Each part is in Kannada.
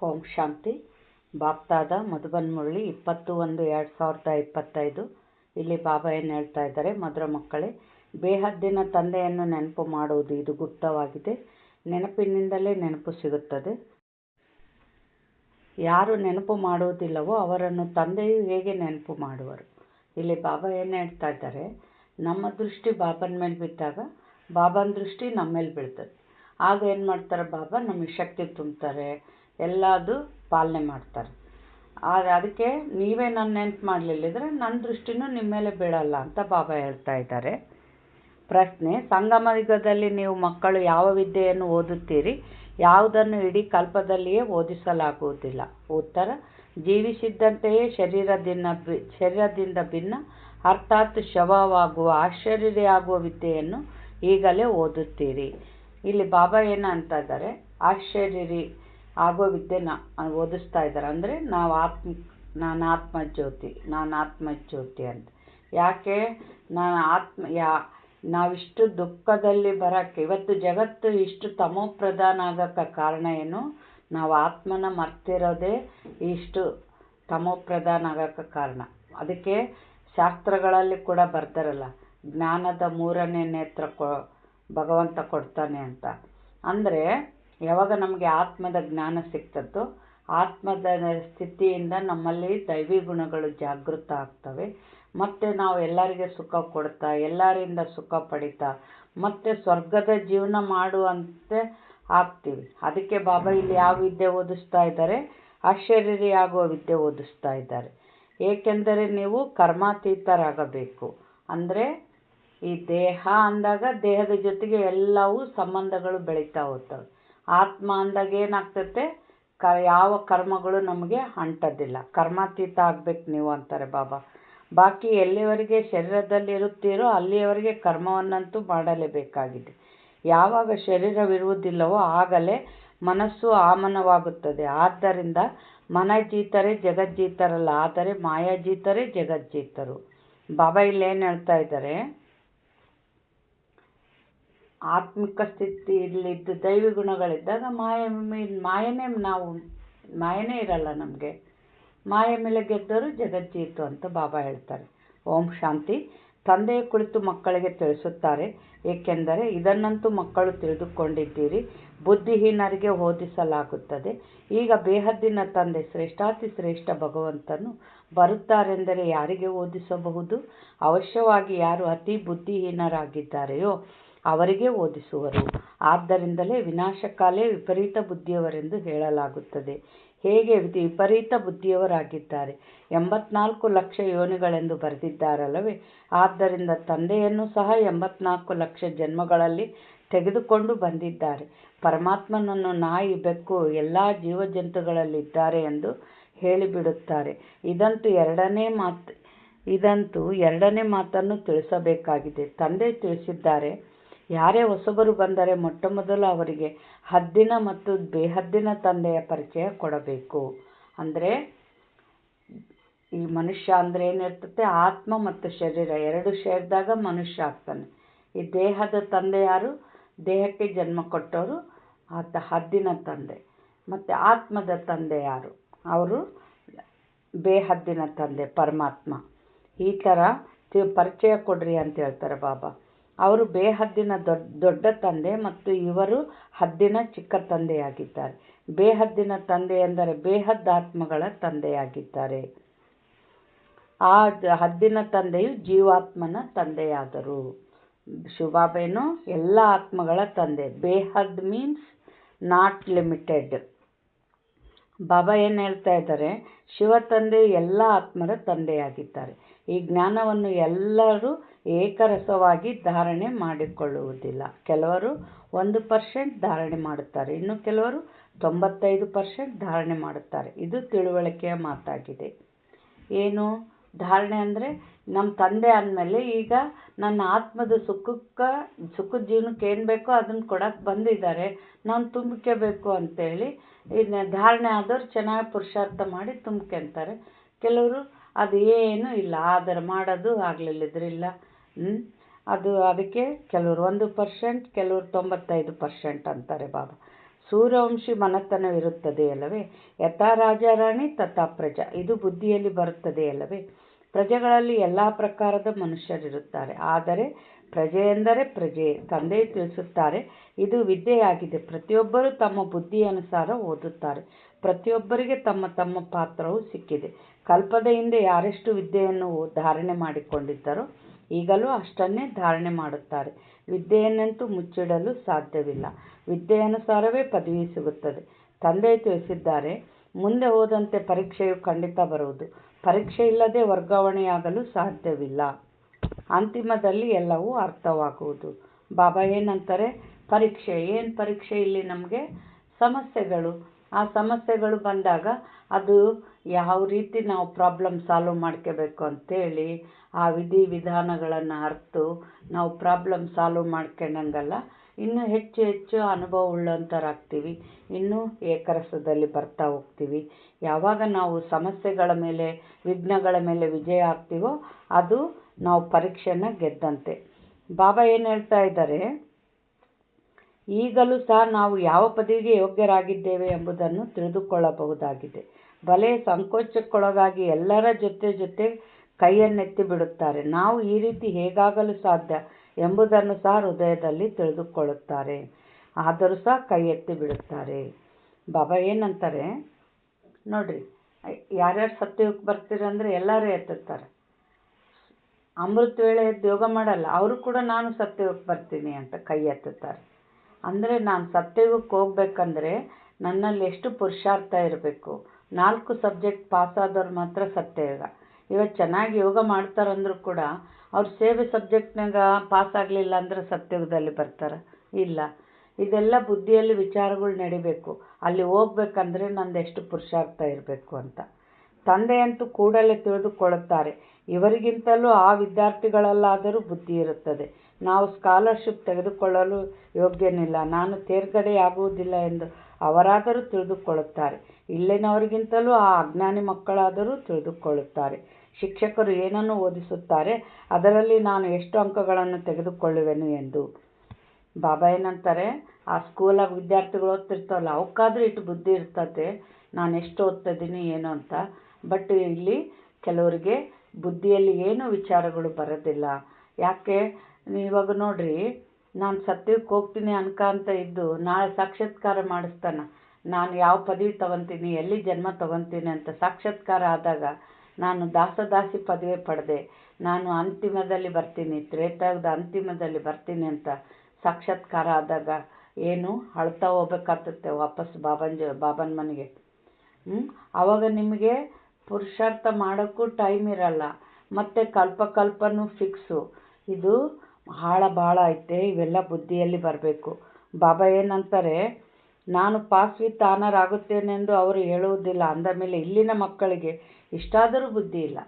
ಓಂ ಶಾಂತಿ. ಬಾಪ್ತಾದ ಮಧುಬನ್ ಮುರಳಿ 20-1-2025. ಇಲ್ಲಿ ಬಾಬಾ ಏನು ಹೇಳ್ತಾ ಇದ್ದಾರೆ, ಮಧುರ ಮಕ್ಕಳೇ, ಬೇಹದ್ದಿನ ತಂದೆಯನ್ನು ನೆನಪು ಮಾಡುವುದು ಇದು ಗುಪ್ತವಾಗಿದೆ. ನೆನಪಿನಿಂದಲೇ ನೆನಪು ಸಿಗುತ್ತದೆ. ಯಾರು ನೆನಪು ಮಾಡುವುದಿಲ್ಲವೋ ಅವರನ್ನು ತಂದೆಯು ಹೇಗೆ ನೆನಪು ಮಾಡುವರು? ಇಲ್ಲಿ ಬಾಬಾ ಏನು ಹೇಳ್ತಾ ಇದ್ದಾರೆ, ನಮ್ಮ ದೃಷ್ಟಿ ಬಾಬನ ಮೇಲೆ ಬಿದ್ದಾಗ ಬಾಬನ ದೃಷ್ಟಿ ನಮ್ಮ ಮೇಲೆ ಬೀಳ್ತದೆ. ಆಗ ಏನು ಮಾಡ್ತಾರೆ, ಬಾಬಾ ನಮಗೆ ಶಕ್ತಿ ತುಂಬ್ತಾರೆ, ಎಲ್ಲದು ಪಾಲನೆ ಮಾಡ್ತಾರೆ. ಅದಕ್ಕೆ ನೀವೇ ನನ್ನ ನೆನಪು ಮಾಡಲಿಲ್ಲದ್ರೆ ನನ್ನ ದೃಷ್ಟಿನೂ ನಿಮ್ಮ ಮೇಲೆ ಬೀಳಲ್ಲ ಅಂತ ಬಾಬಾ ಹೇಳ್ತಾ ಇದ್ದಾರೆ. ಪ್ರಶ್ನೆ: ಸಂಗಮ ಯುಗದಲ್ಲಿ ನೀವು ಮಕ್ಕಳು ಯಾವ ವಿದ್ಯೆಯನ್ನು ಓದುತ್ತೀರಿ? ಯಾವುದನ್ನು ಇಡೀ ಕಲ್ಪದಲ್ಲಿಯೇ ಓದಿಸಲಾಗುವುದಿಲ್ಲ. ಉತ್ತರ: ಜೀವಿಸಿದ್ದಂತೆಯೇ ಶರೀರದಿಂದ ಭಿನ್ನ ಅರ್ಥಾತ್ ಶವವಾಗುವ ಆಶ್ಚರ್ಯವಾಗುವ ವಿದ್ಯೆಯನ್ನು ಈಗಲೇ ಓದುತ್ತೀರಿ. ಇಲ್ಲಿ ಬಾಬಾ ಏನು ಅಂತ ಇದ್ದಾರೆ, ಆಶ್ಚರ್ಯ ಆಗೋ ವಿದ್ಯೆ ಓದಿಸ್ತಾ ಇದ್ದಾರೆ. ಅಂದರೆ ನಾನು ಆತ್ಮಜ್ಯೋತಿ ಅಂತ. ಯಾಕೆ ನಾವಿಷ್ಟು ದುಃಖದಲ್ಲಿ ಬರೋಕ್ಕೆ, ಇವತ್ತು ಜಗತ್ತು ಇಷ್ಟು ತಮೋಪ್ರಧಾನ ಆಗೋಕ್ಕೆ ಕಾರಣ ಏನು? ನಾವು ಆತ್ಮನ ಮರ್ತಿರೋದೇ ಇಷ್ಟು ತಮೋಪ್ರಧಾನ ಆಗೋಕ್ಕೆ ಕಾರಣ. ಅದಕ್ಕೆ ಶಾಸ್ತ್ರಗಳಲ್ಲಿ ಕೂಡ ಬರ್ತಾರಲ್ಲ, ಜ್ಞಾನದ 3ನೇ ನೇತ್ರ ಭಗವಂತ ಕೊಡ್ತಾನೆ ಅಂತ. ಅಂದರೆ ಯಾವಾಗ ನಮಗೆ ಆತ್ಮದ ಜ್ಞಾನ ಸಿಗ್ತದೋ, ಆತ್ಮದ ಸ್ಥಿತಿಯಿಂದ ನಮ್ಮಲ್ಲಿ ದೈವಿ ಗುಣಗಳು ಜಾಗೃತ ಆಗ್ತವೆ. ಮತ್ತು ನಾವು ಎಲ್ಲರಿಗೆ ಸುಖ ಕೊಡ್ತಾ, ಎಲ್ಲರಿಂದ ಸುಖ ಪಡಿತಾ, ಮತ್ತು ಸ್ವರ್ಗದ ಜೀವನ ಮಾಡುವಂತೆ ಆಗ್ತೀವಿ. ಅದಕ್ಕೆ ಬಾಬಾ ಇಲ್ಲಿ ಯಾವ ವಿದ್ಯೆ ಓದಿಸ್ತಾ ಇದ್ದಾರೆ? ಆಶ್ಚರ್ಯ ಆಗುವ ವಿದ್ಯೆ ಓದಿಸ್ತಾ ಇದ್ದಾರೆ. ಏಕೆಂದರೆ ನೀವು ಕರ್ಮಾತೀತರಾಗಬೇಕು. ಅಂದರೆ ಈ ದೇಹ ಅಂದಾಗ ದೇಹದ ಜೊತೆಗೆ ಎಲ್ಲವೂ ಸಂಬಂಧಗಳು ಬೆಳೀತಾ ಹೋಗ್ತವೆ. ಆತ್ಮ ಅಂದಾಗ ಏನಾಗ್ತತೆ, ಯಾವ ಕರ್ಮಗಳು ನಮಗೆ ಅಂಟೋದಿಲ್ಲ. ಕರ್ಮಾತೀತ ಆಗ್ಬೇಕು ನೀವು ಅಂತಾರೆ ಬಾಬಾ. ಬಾಕಿ ಎಲ್ಲಿವರೆಗೆ ಶರೀರದಲ್ಲಿ ಇರುತ್ತೀರೋ ಅಲ್ಲಿಯವರೆಗೆ ಕರ್ಮವನ್ನಂತೂ ಮಾಡಲೇಬೇಕಾಗಿದೆ. ಯಾವಾಗ ಶರೀರವಿರುವುದಿಲ್ಲವೋ ಆಗಲೇ ಮನಸ್ಸು ಆಮನವಾಗುತ್ತದೆ. ಆದ್ದರಿಂದ ಮನಜೀತರೇ ಜಗಜ್ಜೀತರಲ್ಲ, ಆದರೆ ಮಾಯಾಜೀತರೇ ಜಗಜ್ಜೀತರು. ಬಾಬಾ ಇಲ್ಲಿ ಏನು ಹೇಳ್ತಾ ಇದ್ದಾರೆ, ಆತ್ಮಿಕ ಸ್ಥಿತಿಯಲ್ಲಿದ್ದು ದೈವಿ ಗುಣಗಳಿದ್ದಾಗ ಮಾಯನೇ ಇರಲ್ಲ ನಮಗೆ. ಮಾಯ ಮೇಲೆ ಗೆದ್ದವರು ಜಗಜ್ಜೀತು ಅಂತ ಬಾಬಾ ಹೇಳ್ತಾರೆ. ಓಂ ಶಾಂತಿ. ತಂದೆಯ ಕುಳಿತು ಮಕ್ಕಳಿಗೆ ತಿಳಿಸುತ್ತಾರೆ, ಏಕೆಂದರೆ ಇದನ್ನಂತೂ ಮಕ್ಕಳು ತಿಳಿದುಕೊಂಡಿದ್ದೀರಿ, ಬುದ್ಧಿಹೀನರಿಗೆ ಓದಿಸಲಾಗುತ್ತದೆ. ಈಗ ಬೇಹದ್ದಿನ ತಂದೆ ಶ್ರೇಷ್ಠಾತಿ ಶ್ರೇಷ್ಠ ಭಗವಂತನು ಬರುತ್ತಾರೆಂದರೆ ಯಾರಿಗೆ ಓದಿಸಬಹುದು? ಅವಶ್ಯವಾಗಿ ಯಾರು ಅತಿ ಬುದ್ಧಿಹೀನರಾಗಿದ್ದಾರೆಯೋ ಅವರಿಗೆ ಓದಿಸುವರು. ಆದ್ದರಿಂದಲೇ ವಿನಾಶಕಾಲೇ ವಿಪರೀತ ಬುದ್ಧಿಯವರೆಂದು ಹೇಳಲಾಗುತ್ತದೆ. ಹೇಗೆ ವಿಪರೀತ ಬುದ್ಧಿಯವರಾಗಿದ್ದಾರೆ? 84 ಲಕ್ಷ ಯೋನಿಗಳೆಂದು ಬರೆದಿದ್ದಾರಲ್ಲವೇ? ಆದ್ದರಿಂದ ತಂದೆಯನ್ನು ಸಹ 84 ಲಕ್ಷ ಜನ್ಮಗಳಲ್ಲಿ ತೆಗೆದುಕೊಂಡು ಬಂದಿದ್ದಾರೆ. ಪರಮಾತ್ಮನನ್ನು ನಾಯಿ, ಬೆಕ್ಕು ಎಲ್ಲ ಜೀವಜಂತುಗಳಲ್ಲಿದ್ದಾರೆ ಎಂದು ಹೇಳಿಬಿಡುತ್ತಾರೆ. ಇದಂತೂ ಎರಡನೇ ಮಾತನ್ನು ತಿಳಿಸಬೇಕಾಗಿದೆ. ತಂದೆ ತಿಳಿಸಿದ್ದಾರೆ, ಯಾರೇ ಹೊಸಬರು ಬಂದರೆ ಮೊಟ್ಟಮೊದಲು ಅವರಿಗೆ ಹದ್ದಿನ ಮತ್ತು ಬೇಹದ್ದಿನ ತಂದೆಯ ಪರಿಚಯ ಕೊಡಬೇಕು. ಅಂದರೆ ಈ ಮನುಷ್ಯ ಅಂದರೆ ಏನಿರ್ತದೆ, ಆತ್ಮ ಮತ್ತು ಶರೀರ ಎರಡು ಸೇರಿದಾಗ ಮನುಷ್ಯ ಆಗ್ತಾನೆ. ಈ ದೇಹದ ತಂದೆ ಯಾರು? ದೇಹಕ್ಕೆ ಜನ್ಮ ಕೊಟ್ಟವರು ಹದ್ದಿನ ತಂದೆ. ಮತ್ತು ಆತ್ಮದ ತಂದೆ ಯಾರು? ಅವರು ಬೇಹದ್ದಿನ ತಂದೆ ಪರಮಾತ್ಮ. ಈ ಥರ ಪರಿಚಯ ಕೊಡ್ರಿ ಅಂತ ಹೇಳ್ತಾರೆ ಬಾಬಾ. ಅವರು ಬೇಹದ್ದಿನ ದೊಡ್ಡ ತಂದೆ ಮತ್ತು ಇವರು ಹದ್ದಿನ ಚಿಕ್ಕ ತಂದೆಯಾಗಿದ್ದಾರೆ. ಬೇಹದ್ದಿನ ತಂದೆ ಎಂದರೆ ಬೇಹದ್ದಾತ್ಮಗಳ ತಂದೆಯಾಗಿದ್ದಾರೆ. ಆ ಹದ್ದಿನ ತಂದೆಯು ಜೀವಾತ್ಮನ ತಂದೆಯಾದರು. ಶಿವಬಾಬೇನು ಎಲ್ಲ ಆತ್ಮಗಳ ತಂದೆ. ಬೇಹದ್ ಮೀನ್ಸ್ ನಾಟ್ ಲಿಮಿಟೆಡ್. ಬಾಬಾ ಏನು ಹೇಳ್ತಾ ಇದ್ದಾರೆ, ಶಿವ ತಂದೆ ಎಲ್ಲ ಆತ್ಮರ ತಂದೆಯಾಗಿದ್ದಾರೆ. ಈ ಜ್ಞಾನವನ್ನು ಎಲ್ಲರೂ ಏಕರಸವಾಗಿ ಧಾರಣೆ ಮಾಡಿಕೊಳ್ಳುವುದಿಲ್ಲ. ಕೆಲವರು 1% ಧಾರಣೆ ಮಾಡುತ್ತಾರೆ, ಇನ್ನು ಕೆಲವರು 95% ಧಾರಣೆ ಮಾಡುತ್ತಾರೆ. ಇದು ತಿಳುವಳಿಕೆಯ ಮಾತಾಗಿದೆ. ಏನು ಧಾರಣೆ ಅಂದರೆ, ನಮ್ಮ ತಂದೆ ಆದಮೇಲೆ ಈಗ ನನ್ನ ಆತ್ಮದ ಸುಖದ ಜೀವನಕ್ಕೆ ಏನು ಬೇಕೋ ಅದನ್ನು ಕೊಡೋಕ್ಕೆ ಬಂದಿದ್ದಾರೆ, ನಾನು ತುಂಬಿಕೆಬೇಕು ಅಂತೇಳಿ ಧಾರಣೆ ಆದವ್ರು ಚೆನ್ನಾಗಿ ಪುರುಷಾರ್ಥ ಮಾಡಿ ತುಂಬ್ಕೊಂತಾರೆ. ಕೆಲವರು ಅದು ಏನೂ ಇಲ್ಲ, ಆದರೆ ಮಾಡೋದು ಆಗಲಿಲ್ಲದ್ರಿಲ್ಲ. ಅದಕ್ಕೆ ಕೆಲವರು 1%, ಕೆಲವರು 95% ಅಂತಾರೆ ಬಾಬಾ. ಸೂರ್ಯವಂಶಿ ಮನೆತನವಿರುತ್ತದೆ ಅಲ್ಲವೇ? ಯಥಾ ರಾಜ ರಾಣಿ ತಥಾ ಪ್ರಜಾ, ಇದು ಬುದ್ಧಿಯಲ್ಲಿ ಬರುತ್ತದೆ ಅಲ್ಲವೇ? ಪ್ರಜೆಗಳಲ್ಲಿ ಎಲ್ಲ ಪ್ರಕಾರದ ಮನುಷ್ಯರಿರುತ್ತಾರೆ, ಆದರೆ ಪ್ರಜೆ ಎಂದರೆ ಪ್ರಜೆ. ತಂದೆ ತಿಳಿಸುತ್ತಾರೆ, ಇದು ವಿದ್ಯೆಯಾಗಿದೆ. ಪ್ರತಿಯೊಬ್ಬರೂ ತಮ್ಮ ಬುದ್ಧಿಯ ಅನುಸಾರ ಓದುತ್ತಾರೆ. ಪ್ರತಿಯೊಬ್ಬರಿಗೆ ತಮ್ಮ ತಮ್ಮ ಪಾತ್ರವು ಸಿಕ್ಕಿದೆ. ಕಲ್ಪದ ಹಿಂದೆ ಯಾರೆಷ್ಟು ವಿದ್ಯೆಯನ್ನು ಧಾರಣೆ ಮಾಡಿಕೊಂಡಿದ್ದರೋ ಈಗಲೂ ಅಷ್ಟನ್ನೇ ಧಾರಣೆ ಮಾಡುತ್ತಾರೆ. ವಿದ್ಯೆಯನ್ನಂತೂ ಮುಚ್ಚಿಡಲು ಸಾಧ್ಯವಿಲ್ಲ. ವಿದ್ಯೆಯನುಸಾರವೇ ಪದವಿ ಸಿಗುತ್ತದೆ. ತಂದೆ ತಿಳಿಸಿದ್ದಾರೆ, ಮುಂದೆ ಹೋದಂತೆ ಪರೀಕ್ಷೆಯು ಖಂಡಿತ ಬರುವುದು. ಪರೀಕ್ಷೆ ಇಲ್ಲದೆ ವರ್ಗಾವಣೆಯಾಗಲು ಸಾಧ್ಯವಿಲ್ಲ. ಅಂತಿಮದಲ್ಲಿ ಎಲ್ಲವೂ ಅರ್ಥವಾಗುವುದು. ಬಾಬಾ ಏನಂತಾರೆ? ಪರೀಕ್ಷೆ. ಏನು ಪರೀಕ್ಷೆ? ಇಲ್ಲಿ ನಮಗೆ ಸಮಸ್ಯೆಗಳು. ಆ ಸಮಸ್ಯೆಗಳು ಬಂದಾಗ ಅದು ಯಾವ ರೀತಿ ನಾವು ಪ್ರಾಬ್ಲಮ್ ಸಾಲ್ವ್ ಮಾಡ್ಕೋಬೇಕು ಅಂತೇಳಿ ಆ ವಿಧಿ ವಿಧಾನಗಳನ್ನು ಅರ್ತು ನಾವು ಪ್ರಾಬ್ಲಮ್ ಸಾಲ್ವ್ ಮಾಡ್ಕೊಂಡಂಗಲ್ಲ, ಇನ್ನೂ ಹೆಚ್ಚು ಹೆಚ್ಚು ಅನುಭವ ಉಳ್ಳಂಥರಾಗ್ತೀವಿ. ಇನ್ನೂ ಏಕರಸದಲ್ಲಿ ಬರ್ತಾ ಹೋಗ್ತೀವಿ. ಯಾವಾಗ ನಾವು ಸಮಸ್ಯೆಗಳ ಮೇಲೆ, ವಿಘ್ನಗಳ ಮೇಲೆ ವಿಜಯ ಆಗ್ತೀವೋ ಅದು ನಾವು ಪರೀಕ್ಷೆನ ಗೆದ್ದಂತೆ. ಬಾಬಾ ಏನು ಹೇಳ್ತಾ ಇದ್ದಾರೆ? ಈಗಲೂ ಸಹ ನಾವು ಯಾವ ಪದವಿಗೆ ಯೋಗ್ಯರಾಗಿದ್ದೇವೆ ಎಂಬುದನ್ನು ತಿಳಿದುಕೊಳ್ಳಬಹುದಾಗಿದೆ. ಭಲೆ ಸಂಕೋಚಕ್ಕೊಳಗಾಗಿ ಎಲ್ಲರ ಜೊತೆ ಕೈಯನ್ನೆತ್ತಿ ಬಿಡುತ್ತಾರೆ. ನಾವು ಈ ರೀತಿ ಹೇಗಾಗಲು ಸಾಧ್ಯ ಎಂಬುದನ್ನು ಸಹ ಹೃದಯದಲ್ಲಿ ತಿಳಿದುಕೊಳ್ಳುತ್ತಾರೆ. ಆದರೂ ಸಹ ಕೈ ಎತ್ತಿ ಬಿಡುತ್ತಾರೆ. ಬಾಬಾ ಏನಂತಾರೆ ನೋಡ್ರಿ, ಯಾರ್ಯಾರು ಸತ್ಯಕ್ಕೆ ಬರ್ತೀರಂದರೆ ಎಲ್ಲರೂ ಎತ್ತುತ್ತಾರೆ. ಅಮೃತ ವೇಳೆ ಎದ್ದು ಯೋಗ ಮಾಡಲ್ಲ, ಅವರು ಕೂಡ ನಾನು ಸತ್ಯಕ್ಕೆ ಬರ್ತೀನಿ ಅಂತ ಕೈ ಎತ್ತುತ್ತಾರೆ. ಅಂದರೆ ನಾನು ಸತ್ಯಯುಗಕ್ಕೆ ಹೋಗ್ಬೇಕಂದ್ರೆ ನನ್ನಲ್ಲಿ ಎಷ್ಟು ಪುರುಷಾರ್ಥ ಇರಬೇಕು. 4 ಸಬ್ಜೆಕ್ಟ್ ಪಾಸಾದವ್ರು ಮಾತ್ರ ಸತ್ಯಯುಗ. ಇವತ್ತು ಚೆನ್ನಾಗಿ ಯೋಗ ಮಾಡ್ತಾರಂದ್ರೂ ಕೂಡ ಅವ್ರ ಸೇವೆ ಸಬ್ಜೆಕ್ಟ್ನಾಗ ಪಾಸ್ ಆಗಲಿಲ್ಲ ಅಂದ್ರೆ ಸತ್ಯಯುಗದಲ್ಲಿ ಬರ್ತಾರೆ? ಇಲ್ಲ. ಇದೆಲ್ಲ ಬುದ್ಧಿಯಲ್ಲಿ ವಿಚಾರಗಳು ನಡಿಬೇಕು. ಅಲ್ಲಿ ಹೋಗ್ಬೇಕಂದ್ರೆ ನಂದು ಎಷ್ಟು ಪುರುಷಾರ್ಥ ಇರಬೇಕು ಅಂತ. ತಂದೆಯಂತೂ ಕೂಡಲೇ ತಿಳಿದುಕೊಳ್ಳುತ್ತಾರೆ. ಇವರಿಗಿಂತಲೂ ಆ ವಿದ್ಯಾರ್ಥಿಗಳಲ್ಲಾದರೂ ಬುದ್ಧಿ ಇರುತ್ತದೆ. ನಾವು ಸ್ಕಾಲರ್ಶಿಪ್ ತೆಗೆದುಕೊಳ್ಳಲು ಯೋಗ್ಯನಿಲ್ಲ, ನಾನು ತೇರ್ಗಡೆಯಾಗುವುದಿಲ್ಲ ಎಂದು ಅವರಾದರೂ ತಿಳಿದುಕೊಳ್ಳುತ್ತಾರೆ. ಇಲ್ಲಿನವರಿಗಿಂತಲೂ ಆ ಅಜ್ಞಾನಿ ಮಕ್ಕಳಾದರೂ ತಿಳಿದುಕೊಳ್ಳುತ್ತಾರೆ. ಶಿಕ್ಷಕರು ಏನನ್ನು ಓದಿಸುತ್ತಾರೆ ಅದರಲ್ಲಿ ನಾನು ಎಷ್ಟು ಅಂಕಗಳನ್ನು ತೆಗೆದುಕೊಳ್ಳುವೆನು ಎಂದು. ಬಾಬಾ ಏನಂತಾರೆ? ಆ ಸ್ಕೂಲಾಗ ವಿದ್ಯಾರ್ಥಿಗಳು ಓದ್ತಿರ್ತಾವಲ್ಲ, ಅವಕ್ಕಾದ್ರೂ ಇಟ್ಟು ಬುದ್ಧಿ ಇರ್ತದೆ, ನಾನು ಎಷ್ಟು ಓದ್ತಿದ್ದೀನಿ ಏನು ಅಂತ. ಬಟ್ ಇಲ್ಲಿ ಕೆಲವರಿಗೆ ಬುದ್ಧಿಯಲ್ಲಿ ಏನೂ ವಿಚಾರಗಳು ಬರೋದಿಲ್ಲ. ಯಾಕೆ? ಇವಾಗ ನೋಡ್ರಿ, ನಾನು ಸತ್ಯಕ್ಕೆ ಹೋಗ್ತೀನಿ ಅಂತ ಇದ್ದು ನಾಳೆ ಸಾಕ್ಷಾತ್ಕಾರ ಮಾಡಿಸ್ತಾನೆ, ನಾನು ಯಾವ ಪದವಿ ತೊಗೊತೀನಿ, ಎಲ್ಲಿ ಜನ್ಮ ತೊಗೊತೀನಿ ಅಂತ ಸಾಕ್ಷಾತ್ಕಾರ ಆದಾಗ ನಾನು ದಾಸದಾಸಿ ಪದವಿ ಪಡೆದೆ, ನಾನು ಅಂತಿಮದಲ್ಲಿ ಬರ್ತೀನಿ, ತ್ರೇತಾಯುಗದ ಅಂತಿಮದಲ್ಲಿ ಬರ್ತೀನಿ ಅಂತ ಸಾಕ್ಷಾತ್ಕಾರ ಆದಾಗ ಏನು ಅಳ್ತಾ ಹೋಗ್ಬೇಕಾಗ್ತದೆ ವಾಪಸ್ ಬಾಬನ ಮನೆಗೆ. ಆವಾಗ ನಿಮಗೆ ಪುರುಷಾರ್ಥ ಮಾಡೋಕ್ಕೂ ಟೈಮ್ ಇರಲ್ಲ, ಮತ್ತು ಕಲ್ಪನೂ ಫಿಕ್ಸು. ಇದು ಭಾಳ ಐತೆ. ಇವೆಲ್ಲ ಬುದ್ಧಿಯಲ್ಲಿ ಬರಬೇಕು. ಬಾಬಾ ಏನಂತಾರೆ? ನಾನು ಪಾಸ್ ವಿತ್ ಆನರ್ ಆಗುತ್ತೇನೆಂದು ಅವರು ಹೇಳುವುದಿಲ್ಲ. ಅಂದಮೇಲೆ ಇಲ್ಲಿನ ಮಕ್ಕಳಿಗೆ ಇಷ್ಟಾದರೂ ಬುದ್ಧಿ ಇಲ್ಲ.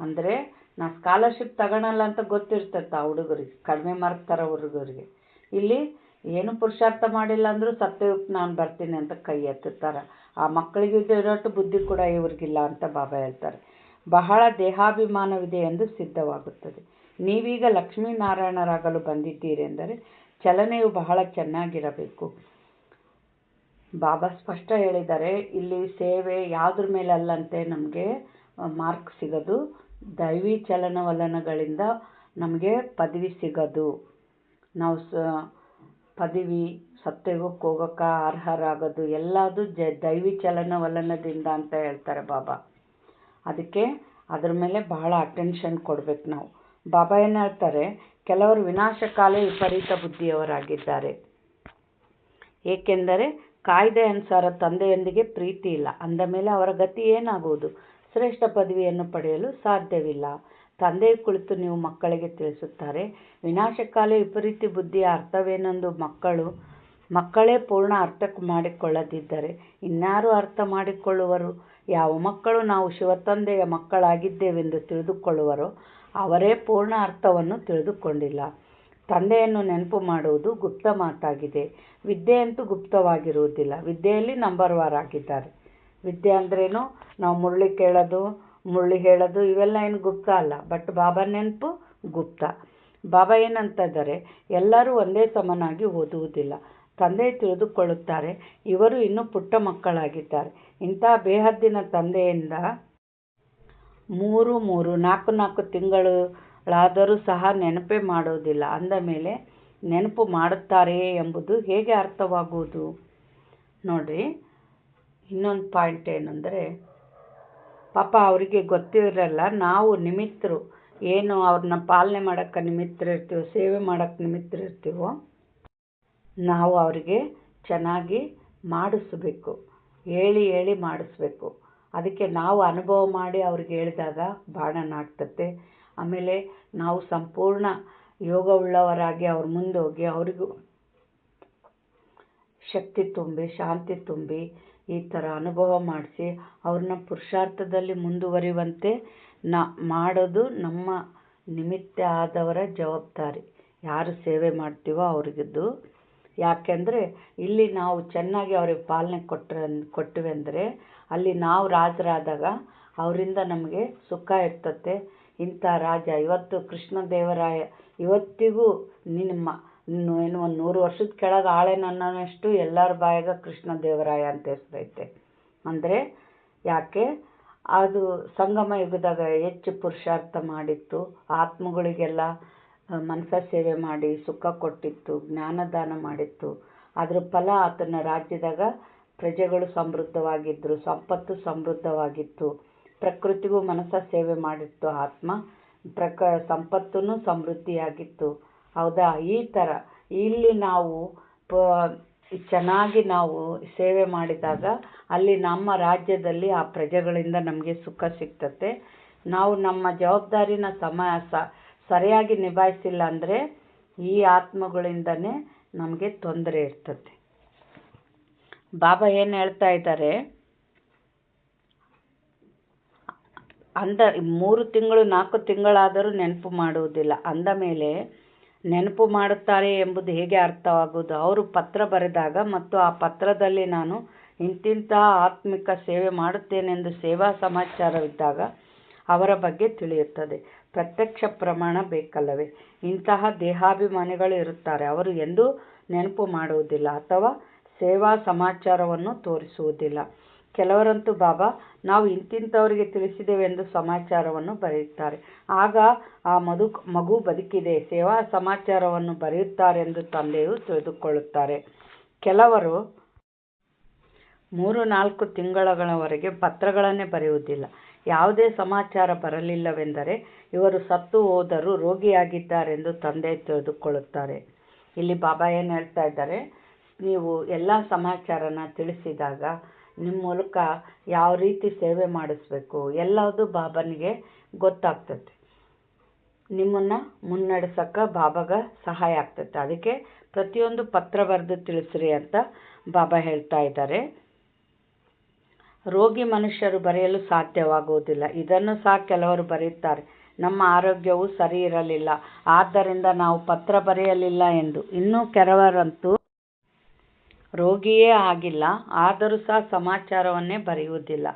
ಅಂದರೆ ನಾನು ಸ್ಕಾಲರ್ಶಿಪ್ ತಗೊಳಲ್ಲ ಅಂತ ಗೊತ್ತಿರ್ತೈತೆ ಆ ಹುಡುಗರಿಗೆ, ಕಡಿಮೆ ಮಾರ್ಕ್ ತರೋ ಹುಡುಗರಿಗೆ. ಇಲ್ಲಿ ಏನು ಪುರುಷಾರ್ಥ ಮಾಡಿಲ್ಲ ಅಂದರೂ ಸತ್ಯಯುಗಕ್ಕೆ ನಾನು ಬರ್ತೀನಿ ಅಂತ ಕೈ ಎತ್ತುತ್ತಾರೆ. ಆ ಮಕ್ಕಳಿಗೆ ಇರೋಷ್ಟು ಬುದ್ಧಿ ಕೂಡ ಇವ್ರಿಗಿಲ್ಲ ಅಂತ ಬಾಬಾ ಹೇಳ್ತಾರೆ. ಬಹಳ ದೇಹಾಭಿಮಾನವಿದೆ ಎಂದು ಸಿದ್ಧವಾಗುತ್ತದೆ. ನೀವೀಗ ಲಕ್ಷ್ಮೀನಾರಾಯಣರಾಗಲು ಬಂದಿದ್ದೀರೆಂದರೆ ಚಲನೆಯು ಬಹಳ ಚೆನ್ನಾಗಿರಬೇಕು. ಬಾಬಾ ಸ್ಪಷ್ಟ ಹೇಳಿದ್ದಾರೆ, ಇಲ್ಲಿ ಸೇವೆ ಯಾವುದ್ರ ಮೇಲೆ ಅಲ್ಲಂತೆ ನಮಗೆ ಮಾರ್ಕ್ ಸಿಗೋದು, ದೈವಿ ಚಲನವಲನಗಳಿಂದ ನಮಗೆ ಪದವಿ ಸಿಗೋದು. ನಾವು ಪದವಿ ಸತ್ಯಯುಗಕ್ಕೆ ಹೋಗೋಕ್ಕೆ ಅರ್ಹರಾಗೋದು ಎಲ್ಲದು ದೈವಿ ಚಲನವಲನದಿಂದ ಅಂತ ಹೇಳ್ತಾರೆ ಬಾಬಾ. ಅದಕ್ಕೆ ಅದ್ರ ಮೇಲೆ ಬಹಳ ಅಟೆನ್ಷನ್ ಕೊಡಬೇಕು ನಾವು. ಬಾಬಾ ಏನು ಹೇಳ್ತಾರೆ? ಕೆಲವರು ವಿನಾಶಕಾಲ ವಿಪರೀತ ಬುದ್ಧಿಯವರಾಗಿದ್ದಾರೆ. ಏಕೆಂದರೆ ಕಾಯ್ದೆ ಅನುಸಾರ ತಂದೆಯೊಂದಿಗೆ ಪ್ರೀತಿ ಇಲ್ಲ. ಅಂದಮೇಲೆ ಅವರ ಗತಿ ಏನಾಗುವುದು? ಶ್ರೇಷ್ಠ ಪದವಿಯನ್ನು ಪಡೆಯಲು ಸಾಧ್ಯವಿಲ್ಲ. ತಂದೆಯು ಕುಳಿತು ನೀವು ಮಕ್ಕಳಿಗೆ ತಿಳಿಸುತ್ತಾರೆ, ವಿನಾಶಕಾಲ ವಿಪರೀತ ಬುದ್ಧಿಯ ಅರ್ಥವೇನೆಂದು ಮಕ್ಕಳೇ ಪೂರ್ಣ ಅರ್ಥ ಮಾಡಿಕೊಳ್ಳದಿದ್ದರೆ ಇನ್ಯಾರು ಅರ್ಥ ಮಾಡಿಕೊಳ್ಳುವರು? ಯಾವ ಮಕ್ಕಳು ನಾವು ಶಿವತಂದೆಯ ಮಕ್ಕಳಾಗಿದ್ದೇವೆಂದು ತಿಳಿದುಕೊಳ್ಳುವರೋ ಅವರೇ ಪೂರ್ಣ ಅರ್ಥವನ್ನು ತಿಳಿದುಕೊಂಡಿಲ್ಲ. ತಂದೆಯನ್ನು ನೆನಪು ಮಾಡುವುದು ಗುಪ್ತ ಮಾತಾಗಿದೆ. ವಿದ್ಯೆಯಂತೂ ಗುಪ್ತವಾಗಿರುವುದಿಲ್ಲ. ವಿದ್ಯೆಯಲ್ಲಿ ನಂಬರ್ 1 ಆಗಿದ್ದಾರೆ. ವಿದ್ಯೆ ಅಂದ್ರೇನು? ನಾವು ಮುರಳಿ ಕೇಳೋದು, ಮುರಳಿ ಹೇಳೋದು ಇವೆಲ್ಲ ಏನು ಗುಪ್ತ ಅಲ್ಲ. ಬಟ್ ಬಾಬಾ ನೆನಪು ಗುಪ್ತ. ಬಾಬಾ ಏನಂತ ಇದ್ದಾರೆ? ಎಲ್ಲರೂ ಒಂದೇ ಸಮನಾಗಿ ಓದುವುದಿಲ್ಲ. ತಂದೆ ತಿಳಿದುಕೊಳ್ಳುತ್ತಾರೆ, ಇವರು ಇನ್ನೂ ಪುಟ್ಟ ಮಕ್ಕಳಾಗಿದ್ದಾರೆ. ಇಂಥ ಬೇಹದ್ದಿನ ತಂದೆಯಿಂದ 4 ತಿಂಗಳಾದರೂ ಸಹ ನೆನಪೇ ಮಾಡುವುದಿಲ್ಲ. ಅಂದ ಮೇಲೆ ನೆನಪು ಮಾಡುತ್ತಾರೆಯೇ ಎಂಬುದು ಹೇಗೆ ಅರ್ಥವಾಗುವುದು? ನೋಡಿರಿ, ಇನ್ನೊಂದು ಪಾಯಿಂಟ್ ಏನಂದರೆ, ಪಾಪ ಅವರಿಗೆ ಗೊತ್ತಿರಲ್ಲ, ನಾವು ನಿಮಿತ್ತರು, ಏನು ಅವ್ರನ್ನ ಪಾಲನೆ ಮಾಡೋಕ್ಕೆ ನಿಮಿತ್ತರಿರ್ತೀವೋ, ಸೇವೆ ಮಾಡೋಕ್ಕೆ ನಿಮಿತ್ತರಿರ್ತೀವೋ, ನಾವು ಅವರಿಗೆ ಚೆನ್ನಾಗಿ ಮಾಡಿಸ್ಬೇಕು, ಹೇಳಿ ಮಾಡಿಸ್ಬೇಕು. ಅದಕ್ಕೆ ನಾವು ಅನುಭವ ಮಾಡಿ ಅವ್ರಿಗೆ ಹೇಳಿದಾಗ ಬಾಣ ನಾಟ್ತತೆ. ಆಮೇಲೆ ನಾವು ಸಂಪೂರ್ಣ ಯೋಗವುಳ್ಳವರಾಗಿ ಅವ್ರ ಮುಂದೆ ಹೋಗಿ ಅವರಿಗೂ ಶಕ್ತಿ ತುಂಬಿ, ಶಾಂತಿ ತುಂಬಿ, ಈ ಥರ ಅನುಭವ ಮಾಡಿಸಿ ಅವ್ರನ್ನ ಪುರುಷಾರ್ಥದಲ್ಲಿ ಮುಂದುವರಿಯುವಂತೆ ಮಾಡೋದು ನಮ್ಮ ನಿಮಿತ್ತ ಆದವರ ಜವಾಬ್ದಾರಿ. ಯಾರು ಸೇವೆ ಮಾಡ್ತೀವೋ ಅವ್ರಿಗಿದ್ದು. ಯಾಕೆಂದರೆ ಇಲ್ಲಿ ನಾವು ಚೆನ್ನಾಗಿ ಅವ್ರಿಗೆ ಪಾಲನೆ ಕೊಟ್ಟಿವೆ ಅಂದರೆ ಅಲ್ಲಿ ನಾವು ರಾಜರಾದಾಗ ಅವರಿಂದ ನಮಗೆ ಸುಖ ಇರ್ತತೆ. ಇಂಥ ರಾಜ ಇವತ್ತು ಕೃಷ್ಣದೇವರಾಯ ಇವತ್ತಿಗೂ ಏನು 100 ವರ್ಷದ ಕೆಳಗೆ ಆಳೆ ನನ್ನಷ್ಟು ಎಲ್ಲರ ಬಾಯಾಗ ಕೃಷ್ಣದೇವರಾಯ ಅಂತ ಹೆಸರೈತೆ. ಅಂದರೆ ಯಾಕೆ? ಅದು ಸಂಗಮ ಯುಗದಾಗ ಹೆಚ್ಚು ಪುರುಷಾರ್ಥ ಮಾಡಿತ್ತು, ಆತ್ಮಗಳಿಗೆಲ್ಲ ಮನಸ ಸೇವೆ ಮಾಡಿ ಸುಖ ಕೊಟ್ಟಿತ್ತು, ಜ್ಞಾನದಾನ ಮಾಡಿತ್ತು. ಅದ್ರ ಫಲ ಆತನ ರಾಜ್ಯದಾಗ ಪ್ರಜೆಗಳು ಸಮೃದ್ಧವಾಗಿದ್ದರು, ಸಂಪತ್ತು ಸಮೃದ್ಧವಾಗಿತ್ತು, ಪ್ರಕೃತಿಗೂ ಮನಸ ಸೇವೆ ಮಾಡಿತ್ತು ಆತ್ಮ, ಸಂಪತ್ತೂ ಸಮೃದ್ಧಿಯಾಗಿತ್ತು. ಹೌದಾ? ಈ ಥರ ಇಲ್ಲಿ ನಾವು ಚೆನ್ನಾಗಿ ನಾವು ಸೇವೆ ಮಾಡಿದಾಗ ಅಲ್ಲಿ ನಮ್ಮ ರಾಜ್ಯದಲ್ಲಿ ಆ ಪ್ರಜೆಗಳಿಂದ ನಮಗೆ ಸುಖ ಸಿಗ್ತತೆ. ನಾವು ನಮ್ಮ ಜವಾಬ್ದಾರಿನ ಸರಿಯಾಗಿ ನಿಭಾಯಿಸಿಲ್ಲ ಅಂದರೆ ಈ ಆತ್ಮಗಳಿಂದನೇ ನಮಗೆ ತೊಂದರೆ ಇರ್ತದೆ. ಬಾಬಾ ಏನು ಹೇಳ್ತಾ ಇದ್ದಾರೆ, 3 ತಿಂಗಳು 4 ತಿಂಗಳಾದರೂ ನೆನಪು ಮಾಡುವುದಿಲ್ಲ. ಅಂದ ಮೇಲೆ ನೆನಪು ಮಾಡುತ್ತಾರೆ ಎಂಬುದು ಹೇಗೆ ಅರ್ಥವಾಗುವುದು? ಅವರು ಪತ್ರ ಬರೆದಾಗ ಮತ್ತು ಆ ಪತ್ರದಲ್ಲಿ ನಾನು ಇಂತಿಂಥ ಆತ್ಮಿಕ ಸೇವೆ ಮಾಡುತ್ತೇನೆಂದು ಸೇವಾ ಸಮಾಚಾರವಿದ್ದಾಗ ಅವರ ಬಗ್ಗೆ ತಿಳಿಯುತ್ತದೆ. ಪ್ರತ್ಯಕ್ಷ ಪ್ರಮಾಣ ಬೇಕಲ್ಲವೇ? ಇಂತಹ ದೇಹಾಭಿಮಾನಿಗಳು ಇರುತ್ತಾರೆ. ಅವರು ಎಂದೂ ನೆನಪು ಮಾಡುವುದಿಲ್ಲ ಅಥವಾ ಸೇವಾ ಸಮಾಚಾರವನ್ನು ತೋರಿಸುವುದಿಲ್ಲ. ಕೆಲವರಂತೂ ಬಾಬಾ ನಾವು ಇಂತಿಂಥವರಿಗೆ ತಿಳಿಸಿದೆವೆಂದು ಸಮಾಚಾರವನ್ನು ಬರೆಯುತ್ತಾರೆ. ಆಗ ಆ ಮಗು ಬದುಕಿದೆ, ಸೇವಾ ಸಮಾಚಾರವನ್ನು ಬರೆಯುತ್ತಾರೆಂದು ತಂದೆಯು ತಿಳಿದುಕೊಳ್ಳುತ್ತಾರೆ. ಕೆಲವರು 3-4 ತಿಂಗಳವರೆಗೆ ಪತ್ರಗಳನ್ನೇ ಬರೆಯುವುದಿಲ್ಲ. ಯಾವುದೇ ಸಮಾಚಾರ ಬರಲಿಲ್ಲವೆಂದರೆ ಇವರು ಸತ್ತು ಹೋದರೂ ರೋಗಿಯಾಗಿದ್ದಾರೆಂದು ತಂದೆ ತಿಳಿದುಕೊಳ್ಳುತ್ತಾರೆ. ಇಲ್ಲಿ ಬಾಬಾ ಏನು ಹೇಳ್ತಾ ಇದ್ದಾರೆ, ನೀವು ಎಲ್ಲ ಸಮಾಚಾರನ ತಿಳಿಸಿದಾಗ ನಿಮ್ಮ ಮೂಲಕ ಯಾವ ರೀತಿ ಸೇವೆ ಮಾಡಿಸ್ಬೇಕು ಎಲ್ಲದು ಬಾಬನಿಗೆ ಗೊತ್ತಾಗ್ತದೆ. ನಿಮ್ಮನ್ನು ಮುನ್ನಡೆಸೋಕ್ಕೆ ಬಾಬಾಗ ಸಹಾಯ ಆಗ್ತದೆ. ಅದಕ್ಕೆ ಪ್ರತಿಯೊಂದು ಪತ್ರ ಬರೆದು ತಿಳಿಸ್ರಿ ಅಂತ ಬಾಬಾ ಹೇಳ್ತಾ ಇದ್ದಾರೆ. ರೋಗಿ ಮನುಷ್ಯರು ಬರೆಯಲು ಸಾಧ್ಯವಾಗುವುದಿಲ್ಲ. ಇದನ್ನು ಸಹ ಕೆಲವರು ಬರೆಯುತ್ತಾರೆ, ನಮ್ಮ ಆರೋಗ್ಯವು ಸರಿ ಇರಲಿಲ್ಲ ಆದ್ದರಿಂದ ನಾವು ಪತ್ರ ಬರೆಯಲಿಲ್ಲ ಎಂದು. ಇನ್ನೂ ಕೆಲವರಂತೂ ರೋಗಿಯೇ ಆಗಿಲ್ಲ ಆದರೂ ಸಹ ಸಮಾಚಾರವನ್ನೇ ಬರೆಯುವುದಿಲ್ಲ,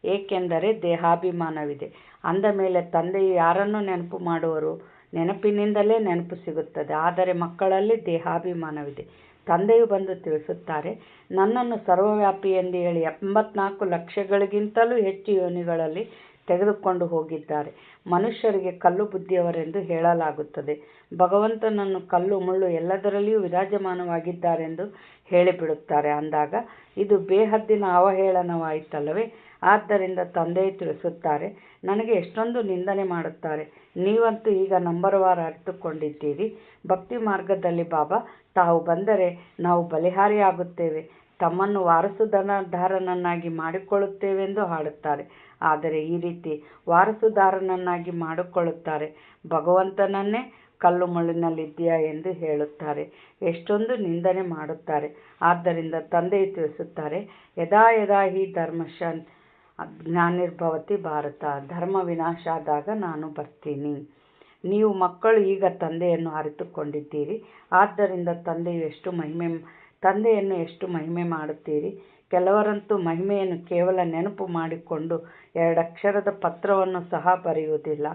ಏಕೆಂದರೆ ದೇಹಾಭಿಮಾನವಿದೆ. ಅಂದ ಮೇಲೆ ತಂದೆಯು ಯಾರನ್ನು ನೆನಪು ಮಾಡುವರು? ನೆನಪಿನಿಂದಲೇ ನೆನಪು ಸಿಗುತ್ತದೆ. ಆದರೆ ಮಕ್ಕಳಲ್ಲಿ ದೇಹಾಭಿಮಾನವಿದೆ. ತಂದೆಯು ಬಂದು ತಿಳಿಸುತ್ತಾರೆ, ನನ್ನನ್ನು ಸರ್ವವ್ಯಾಪಿ ಎಂದು ಹೇಳಿ 84 ಲಕ್ಷಗಳಿಗಿಂತಲೂ ಹೆಚ್ಚು ಯೋನಿಗಳಲ್ಲಿ ತೆಗೆದುಕೊಂಡು ಹೋಗಿದ್ದಾರೆ. ಮನುಷ್ಯರಿಗೆ ಕಲ್ಲು ಬುದ್ಧಿಯವರೆಂದು ಹೇಳಲಾಗುತ್ತದೆ. ಭಗವಂತನನ್ನು ಕಲ್ಲು ಮುಳ್ಳು ಎಲ್ಲದರಲ್ಲಿಯೂ ವಿರಾಜಮಾನವಾಗಿದ್ದಾರೆಂದು ಹೇಳಿಬಿಡುತ್ತಾರೆ. ಅಂದಾಗ ಇದು ಬೇಹದ್ದಿನ ಅವಹೇಳನವಾಯಿತಲ್ಲವೇ? ಆದ್ದರಿಂದ ತಂದೆಯು ತಿಳಿಸುತ್ತಾರೆ, ನನಗೆ ಎಷ್ಟೊಂದು ನಿಂದನೆ ಮಾಡುತ್ತಾರೆ. ನೀವಂತೂ ಈಗ ನಂಬರ್ವಾರ್ ಅರಿತುಕೊಂಡಿದ್ದೀರಿ. ಭಕ್ತಿ ಮಾರ್ಗದಲ್ಲಿ ಬಾಬಾ ತಾವು ಬಂದರೆ ನಾವು ಬಲಿಹಾರಿಯಾಗುತ್ತೇವೆ, ತಮ್ಮನ್ನು ವಾರಸುದಾರನನ್ನಾಗಿ ಮಾಡಿಕೊಳ್ಳುತ್ತೇವೆಂದು ಹಾಡುತ್ತಾರೆ. ಆದರೆ ಈ ರೀತಿ ವಾರಸುದಾರನನ್ನಾಗಿ ಮಾಡಿಕೊಳ್ಳುತ್ತಾರೆ, ಭಗವಂತನನ್ನೇ ಕಲ್ಲು ಮುಳ್ಳಿನಲ್ಲಿದ್ದೀಯಾ ಎಂದು ಹೇಳುತ್ತಾರೆ. ಎಷ್ಟೊಂದು ನಿಂದನೆ ಮಾಡುತ್ತಾರೆ. ಆದ್ದರಿಂದ ತಂದೆಯು ತಿಳಿಸುತ್ತಾರೆ, ಯದಾ ಯದಾ ಹಿ ಧರ್ಮಶ ಜ್ಞಾನಿರ್ಭವತಿ ಭಾರತ, ಧರ್ಮ ವಿನಾಶ ಆದಾಗ ನಾನು ಬರ್ತೀನಿ. ನೀವು ಮಕ್ಕಳು ಈಗ ತಂದೆಯನ್ನು ಅರಿತುಕೊಂಡಿದ್ದೀರಿ, ಆದ್ದರಿಂದ ತಂದೆಯನ್ನು ಎಷ್ಟು ಮಹಿಮೆ ಮಾಡುತ್ತೀರಿ. ಕೆಲವರಂತೂ ಮಹಿಮೆಯನ್ನು ಕೇವಲ ನೆನಪು ಮಾಡಿಕೊಂಡು 2 ಅಕ್ಷರದ ಪತ್ರವನ್ನು ಸಹ ಬರೆಯುವುದಿಲ್ಲ,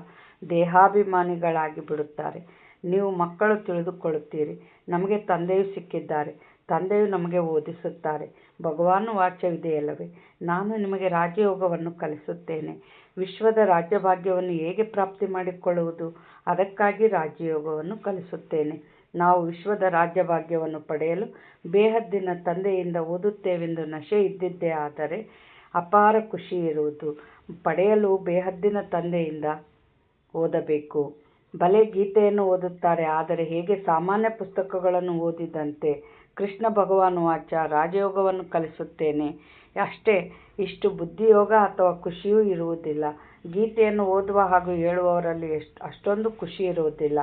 ದೇಹಾಭಿಮಾನಿಗಳಾಗಿ ಬಿಡುತ್ತಾರೆ. ನೀವು ಮಕ್ಕಳು ತಿಳಿದುಕೊಳ್ಳುತ್ತೀರಿ, ನಮಗೆ ತಂದೆಯು ಸಿಕ್ಕಿದ್ದಾರೆ, ತಂದೆಯು ನಮಗೆ ಓದಿಸುತ್ತಾರೆ. ಭಗವಾನ್ ವಾಕ್ಯವಿದೆಯಲ್ಲವೇ, ನಾನು ನಿಮಗೆ ರಾಜಯೋಗವನ್ನು ಕಲಿಸುತ್ತೇನೆ. ವಿಶ್ವದ ರಾಜ್ಯಭಾಗ್ಯವನ್ನು ಹೇಗೆ ಪ್ರಾಪ್ತಿ ಮಾಡಿಕೊಳ್ಳುವುದು, ಅದಕ್ಕಾಗಿ ರಾಜಯೋಗವನ್ನು ಕಲಿಸುತ್ತೇನೆ. ನಾವು ವಿಶ್ವದ ರಾಜ್ಯಭಾಗ್ಯವನ್ನು ಪಡೆಯಲು ಬೇಹದ್ದಿನ ತಂದೆಯಿಂದ ಓದುತ್ತೇವೆಂದು ನಶೆ ಇದ್ದಿದ್ದೇ ಆದರೆ ಅಪಾರ ಖುಷಿ ಇರುವುದು. ಪಡೆಯಲು ಬೇಹದ್ದಿನ ತಂದೆಯಿಂದ ಓದಬೇಕು. ಭಲೆ ಗೀತೆಯನ್ನು ಓದುತ್ತಾರೆ, ಆದರೆ ಹೇಗೆ ಸಾಮಾನ್ಯ ಪುಸ್ತಕಗಳನ್ನು ಓದಿದಂತೆ. ಕೃಷ್ಣ ಭಗವಾನ್ ವಾಚ, ರಾಜಯೋಗವನ್ನು ಕಲಿಸುತ್ತೇನೆ ಅಷ್ಟೇ. ಇಷ್ಟು ಬುದ್ಧಿಯೋಗ ಅಥವಾ ಖುಷಿಯೂ ಇರುವುದಿಲ್ಲ. ಗೀತೆಯನ್ನು ಓದುವ ಹಾಗೂ ಹೇಳುವವರಲ್ಲಿ ಅಷ್ಟೊಂದು ಖುಷಿ ಇರುವುದಿಲ್ಲ.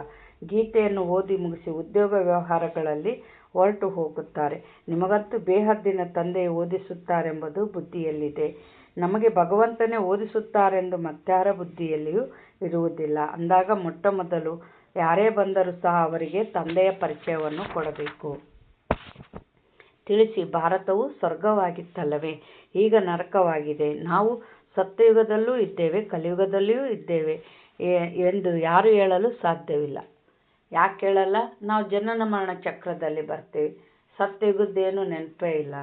ಗೀತೆಯನ್ನು ಓದಿ ಮುಗಿಸಿ ಉದ್ಯೋಗ ವ್ಯವಹಾರಗಳಲ್ಲಿ ಹೊರಟು ಹೋಗುತ್ತಾರೆ. ನಿಮಗಂತೂ ಬೇಹದ್ದಿನ ತಂದೆಯು ಓದಿಸುತ್ತಾರೆಂಬುದು ಬುದ್ಧಿಯಲ್ಲಿದೆ. ನಮಗೆ ಭಗವಂತನೇ ಓದಿಸುತ್ತಾರೆಂದು ಮತ್ತಾರ ಬುದ್ಧಿಯಲ್ಲಿಯೂ ಇರುವುದಿಲ್ಲ. ಅಂದಾಗ ಮೊಟ್ಟಮೊದಲು ಯಾರೇ ಬಂದರೂ ಸಹ ಅವರಿಗೆ ತಂದೆಯ ಪರಿಚಯವನ್ನು ಕೊಡಬೇಕು. ತಿಳಿಸಿ, ಭಾರತವು ಸ್ವರ್ಗವಾಗಿತ್ತಲ್ಲವೇ, ಈಗ ನರಕವಾಗಿದೆ. ನಾವು ಸತ್ಯಯುಗದಲ್ಲೂ ಇದ್ದೇವೆ, ಕಲಿಯುಗದಲ್ಲಿಯೂ ಇದ್ದೇವೆ ಎಂದು ಯಾರು ಹೇಳಲು ಸಾಧ್ಯವಿಲ್ಲ. ಯಾಕೆ ಹೇಳಲ್ಲ? ನಾವು ಜನನ ಮರಣ ಚಕ್ರದಲ್ಲಿ ಬರ್ತೀವಿ. ಸತ್ಯಯುಗದ್ದೇನು ನೆನಪೇ ಇಲ್ಲ.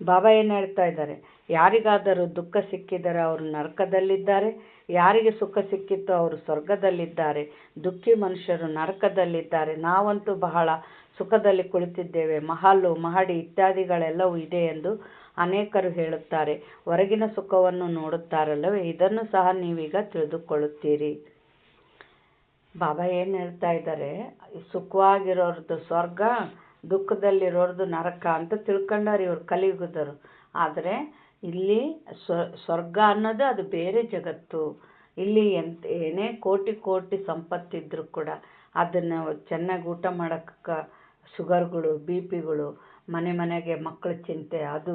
ಬಾಬಾ ಏನು ಹೇಳ್ತಾ ಇದ್ದಾರೆ? ಯಾರಿಗಾದರೂ ದುಃಖ ಸಿಕ್ಕಿದರೆ ಅವರು ನರಕದಲ್ಲಿದ್ದಾರೆ, ಯಾರಿಗೆ ಸುಖ ಸಿಕ್ಕಿತ್ತೋ ಅವರು ಸ್ವರ್ಗದಲ್ಲಿದ್ದಾರೆ. ದುಃಖಿ ಮನುಷ್ಯರು ನರಕದಲ್ಲಿದ್ದಾರೆ. ನಾವಂತೂ ಬಹಳ ಸುಖದಲ್ಲಿ ಕುಳಿತಿದ್ದೇವೆ. ಮಹಲು, ಮಹಡಿ ಇತ್ಯಾದಿಗಳೆಲ್ಲವೂ ಇದೆ ಎಂದು ಅನೇಕರು ಹೇಳುತ್ತಾರೆ. ಹೊರಗಿನ ಸುಖವನ್ನು ನೋಡುತ್ತಾರಲ್ಲವೇ, ಇದನ್ನು ಸಹ ನೀವೀಗ ತಿಳಿದುಕೊಳ್ಳುತ್ತೀರಿ. ಬಾಬಾ ಏನು ಹೇಳ್ತಾ ಇದ್ದಾರೆ? ಸುಖವಾಗಿರೋರ್ದು ಸ್ವರ್ಗ, ದುಃಖದಲ್ಲಿರೋರ್ದು ನರಕ ಅಂತ ತಿಳ್ಕೊಂಡಾರೆ ಇವರು ಕಲಿಯುಗದರು. ಆದರೆ ಇಲ್ಲಿ ಸ್ವರ್ಗ ಅನ್ನೋದು ಅದು ಬೇರೆ ಜಗತ್ತು. ಇಲ್ಲಿ ಏನೇ ಕೋಟಿ ಕೋಟಿ ಸಂಪತ್ತಿದ್ರೂ ಕೂಡ ಅದನ್ನು ಚೆನ್ನಾಗಿ ಊಟ ಮಾಡೋಕ್ಕೆ ಶುಗರ್ಗಳು, ಬಿ ಪಿಗಳು, ಮನೆಗೆ ಮಕ್ಕಳ ಚಿಂತೆ, ಅದು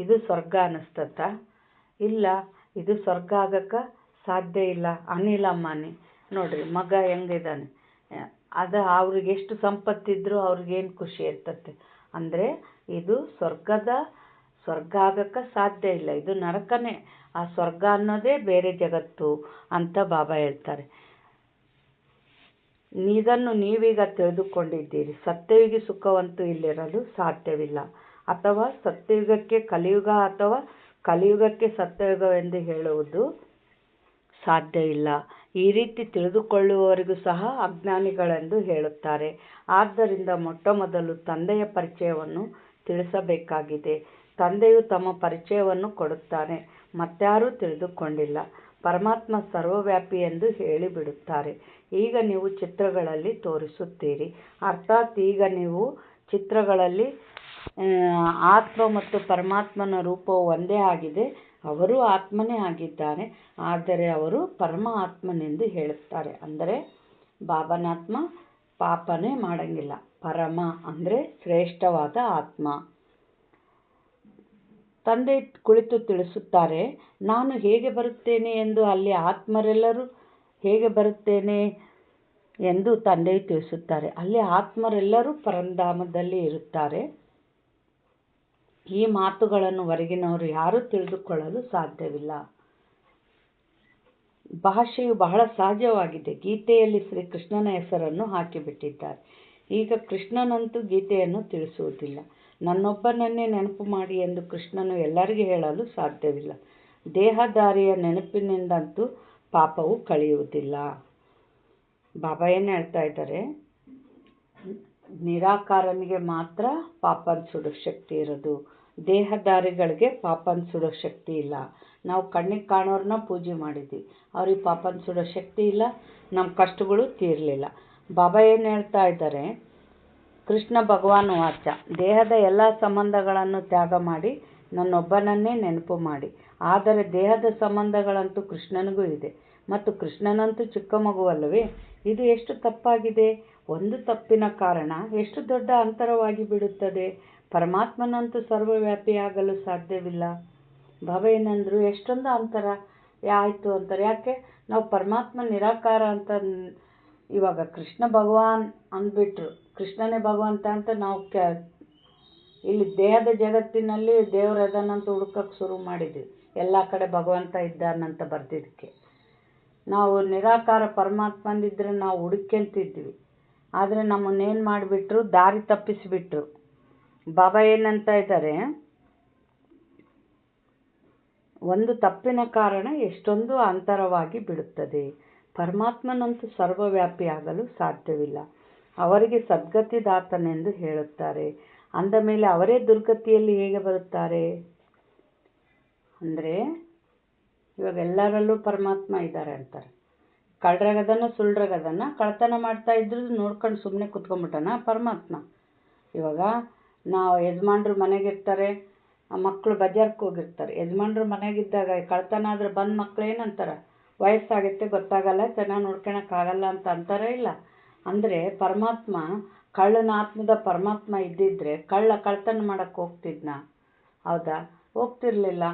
ಇದು ಸ್ವರ್ಗ ಅನ್ನಿಸ್ತತ್ತ? ಇಲ್ಲ, ಇದು ಸ್ವರ್ಗ ಆಗಕ್ಕೆ ಸಾಧ್ಯ ಇಲ್ಲ. ಅನಿಲ್ ಅಂಬಾನಿ ನೋಡ್ರಿ, ಮಗ ಹೆಂಗಿದ್ದಾನೆ. ಅದು ಅವ್ರಿಗೆ ಎಷ್ಟು ಸಂಪತ್ತಿದ್ರೂ ಅವ್ರಿಗೇನು ಖುಷಿ ಇರ್ತತೆ ಅಂದರೆ ಇದು ಸ್ವರ್ಗ ಆಗಕ್ಕೆ ಸಾಧ್ಯ ಇಲ್ಲ. ಇದು ನರಕನೇ. ಆ ಸ್ವರ್ಗ ಅನ್ನೋದೇ ಬೇರೆ ಜಗತ್ತು ಅಂತ ಬಾಬಾ ಹೇಳ್ತಾರೆ. ಇದನ್ನು ನೀವೀಗ ತಿಳಿದುಕೊಂಡಿದ್ದೀರಿ. ಸತ್ಯಯುಗಿ ಸುಖವಂತೂ ಇಲ್ಲಿರಲು ಸಾಧ್ಯವಿಲ್ಲ. ಅಥವಾ ಸತ್ಯಯುಗಕ್ಕೆ ಕಲಿಯುಗ ಅಥವಾ ಕಲಿಯುಗಕ್ಕೆ ಸತ್ಯಯುಗವೆಂದು ಹೇಳುವುದು ಸಾಧ್ಯ ಇಲ್ಲ. ಈ ರೀತಿ ತಿಳಿದುಕೊಳ್ಳುವವರಿಗೂ ಸಹ ಅಜ್ಞಾನಿಗಳೆಂದು ಹೇಳುತ್ತಾರೆ. ಆದ್ದರಿಂದ ಮೊಟ್ಟಮೊದಲು ತಂದೆಯ ಪರಿಚಯವನ್ನು ತಿಳಿಸಬೇಕಾಗಿದೆ. ತಂದೆಯು ತಮ್ಮ ಪರಿಚಯವನ್ನು ಕೊಡುತ್ತಾನೆ. ಮತ್ತಾರೂ ತಿಳಿದುಕೊಂಡಿಲ್ಲ. ಪರಮಾತ್ಮ ಸರ್ವವ್ಯಾಪಿ ಎಂದು ಹೇಳಿಬಿಡುತ್ತಾರೆ. ಈಗ ನೀವು ಚಿತ್ರಗಳಲ್ಲಿ ತೋರಿಸುತ್ತೀರಿ. ಅರ್ಥಾತ್ ಈಗ ನೀವು ಚಿತ್ರಗಳಲ್ಲಿ ಆತ್ಮ ಮತ್ತು ಪರಮಾತ್ಮನ ರೂಪವು ಒಂದೇ ಆಗಿದೆ. ಅವರು ಆತ್ಮನೇ ಆಗಿದ್ದಾರೆ, ಆದರೆ ಅವರು ಪರಮ ಆತ್ಮನೆಂದು ಹೇಳುತ್ತಾರೆ. ಅಂದರೆ ಬಾಬನಾತ್ಮ ಪಾಪನೇ ಮಾಡಂಗಿಲ್ಲ. ಪರಮ ಅಂದರೆ ಶ್ರೇಷ್ಠವಾದ ಆತ್ಮ. ತಂದೆ ಕುಳಿತು ತಿಳಿಸುತ್ತಾರೆ, ನಾನು ಹೇಗೆ ಬರುತ್ತೇನೆ ಎಂದು. ಅಲ್ಲಿ ಆತ್ಮರೆಲ್ಲರೂ ಹೇಗೆ ಬರುತ್ತೇನೆ ಎಂದು ತಂದೆಯು ತಿಳಿಸುತ್ತಾರೆ. ಅಲ್ಲಿ ಆತ್ಮರೆಲ್ಲರೂ ಪರಂಧಾಮದಲ್ಲಿ ಇರುತ್ತಾರೆ. ಈ ಮಾತುಗಳನ್ನು ಹೊರಗಿನವರು ಯಾರೂ ತಿಳಿದುಕೊಳ್ಳಲು ಸಾಧ್ಯವಿಲ್ಲ. ಭಾಷೆಯು ಬಹಳ ಸಹಜವಾಗಿದೆ. ಗೀತೆಯಲ್ಲಿ ಶ್ರೀಕೃಷ್ಣನ ಹೆಸರನ್ನು ಹಾಕಿಬಿಟ್ಟಿದ್ದಾರೆ. ಈಗ ಕೃಷ್ಣನಂತೂ ಗೀತೆಯನ್ನು ತಿಳಿಸುವುದಿಲ್ಲ. ನನ್ನೊಬ್ಬನನ್ನೇ ನೆನಪು ಮಾಡಿ ಎಂದು ಕೃಷ್ಣನು ಎಲ್ಲರಿಗೂ ಹೇಳಲು ಸಾಧ್ಯವಿಲ್ಲ. ದೇಹಧಾರಿಯ ನೆನಪಿನಿಂದಂತೂ ಪಾಪವು ಕಳೆಯುವುದಿಲ್ಲ. ಬಾಬಾ ಏನು ಹೇಳ್ತಾ ಇದ್ದಾರೆ? ನಿರಾಕಾರನಿಗೆ ಮಾತ್ರ ಪಾಪನ ಸುಡೋ ಶಕ್ತಿ ಇರೋದು. ದೇಹಧಾರಿಗಳಿಗೆ ಪಾಪನ ಸುಡೋ ಶಕ್ತಿ ಇಲ್ಲ. ನಾವು ಕಣ್ಣಿಗೆ ಕಾಣೋರನ್ನ ಪೂಜೆ ಮಾಡಿದ್ವಿ, ಅವ್ರಿಗೆ ಪಾಪನ ಸುಡೋ ಶಕ್ತಿ ಇಲ್ಲ, ನಮ್ಮ ಕಷ್ಟಗಳು ತೀರಲಿಲ್ಲ. ಬಾಬಾ ಏನು ಹೇಳ್ತಾ ಇದ್ದಾರೆ? ಕೃಷ್ಣ ಭಗವಾನ್ ವಾಚ, ದೇಹದ ಎಲ್ಲ ಸಂಬಂಧಗಳನ್ನು ತ್ಯಾಗ ಮಾಡಿ ನನ್ನೊಬ್ಬನನ್ನೇ ನೆನಪು ಮಾಡಿ. ಆದರೆ ದೇಹದ ಸಂಬಂಧಗಳಂತೂ ಕೃಷ್ಣನಿಗೂ ಇದೆ ಮತ್ತು ಕೃಷ್ಣನಂತೂ ಚಿಕ್ಕ ಮಗುವಲ್ಲವೇ? ಇದು ಎಷ್ಟು ತಪ್ಪಾಗಿದೆ. ಒಂದು ತಪ್ಪಿನ ಕಾರಣ ಎಷ್ಟು ದೊಡ್ಡ ಅಂತರವಾಗಿ ಬಿಡುತ್ತದೆ. ಪರಮಾತ್ಮನಂತೂ ಸರ್ವವ್ಯಾಪಿಯಾಗಲು ಸಾಧ್ಯವಿಲ್ಲ. ಬಾಬಾ ಏನಂದ್ರು? ಎಷ್ಟೊಂದು ಅಂತರ ಆಯಿತು ಅಂತಾರೆ. ಯಾಕೆ? ನಾವು ಪರಮಾತ್ಮ ನಿರಾಕಾರ ಅಂತ ಇವಾಗ ಕೃಷ್ಣ ಭಗವಾನ್ ಅಂದ್ಬಿಟ್ರು, ಕೃಷ್ಣನೇ ಭಗವಂತ ಅಂತ ನಾವು ಇಲ್ಲಿ ದೇಹದ ಜಗತ್ತಿನಲ್ಲಿ ದೇವ್ರು ಅದನ್ನಂತ ಹುಡುಕಕ್ಕೆ ಶುರು ಮಾಡಿದ್ವಿ. ಎಲ್ಲ ಕಡೆ ಭಗವಂತ ಇದ್ದಾನಂತ ಬರ್ದಿದ್ದಕ್ಕೆ ನಾವು ನಿರಾಕಾರ ಪರಮಾತ್ಮಂದಿದ್ರೆ ನಾವು ಹುಡುಕ್ಯಂತಿದ್ವಿ. ಆದರೆ ನಮ್ಮನ್ನೇನು ಮಾಡಿಬಿಟ್ರು? ದಾರಿ ತಪ್ಪಿಸಿಬಿಟ್ರು. ಬಾಬಾ ಏನಂತ ಇದ್ದಾರೆ, ಒಂದು ತಪ್ಪಿನ ಕಾರಣ ಎಷ್ಟೊಂದು ಅಂತರವಾಗಿ ಬಿಡುತ್ತದೆ. ಪರಮಾತ್ಮನಂತೂ ಸರ್ವವ್ಯಾಪಿಯಾಗಲು ಸಾಧ್ಯವಿಲ್ಲ. ಅವರಿಗೆ ಸದ್ಗತಿದಾತನೆಂದು ಹೇಳುತ್ತಾರೆ. ಅಂದ ಮೇಲೆ ಅವರೇ ದುರ್ಗತಿಯಲ್ಲಿ ಹೇಗೆ ಬರುತ್ತಾರೆ ಅಂದರೆ, ಇವಾಗ ಎಲ್ಲರಲ್ಲೂ ಪರಮಾತ್ಮ ಇದ್ದಾರೆ ಅಂತಾರೆ. ಕಳ್ಳರಾಗದನ್ನ ಸುಳ್ಳರಾಗದನ್ನ ಕಳ್ತನ ಮಾಡ್ತಾ ಇದ್ರು ನೋಡ್ಕೊಂಡು ಸುಮ್ಮನೆ ಕುತ್ಕೊಂಡ್ಬಿಟ್ಟನ ಪರಮಾತ್ಮ. ಇವಾಗ ನಾವು ಯಜಮಾನ್ರು ಮನೆಗಿರ್ತಾರೆ, ಮಕ್ಕಳು ಬಜಾರ್ಗೆ ಹೋಗಿರ್ತಾರೆ. ಯಜಮಾನ್ರು ಮನೆಗಿದ್ದಾಗ ಕಳ್ತನ ಆದ್ರೆ ಬಂದು ಮಕ್ಳು ಏನಂತಾರೆ, ವಯಸ್ಸಾಗುತ್ತೆ ಗೊತ್ತಾಗಲ್ಲ, ಚೆನ್ನಾಗಿ ನೋಡ್ಕೊಳಕ್ಕಾಗಲ್ಲ ಅಂತ ಅಂತಾರೆ ಇಲ್ಲ. ಅಂದರೆ ಪರಮಾತ್ಮ, ಕಳ್ಳನ ಆತ್ಮದ ಪರಮಾತ್ಮ ಇದ್ದಿದ್ರೆ ಕಳ್ತನ ಮಾಡಕ್ಕೆ ಹೋಗ್ತಿದ್ನ? ಹೌದಾ, ಹೋಗ್ತಿರ್ಲಿಲ್ಲ.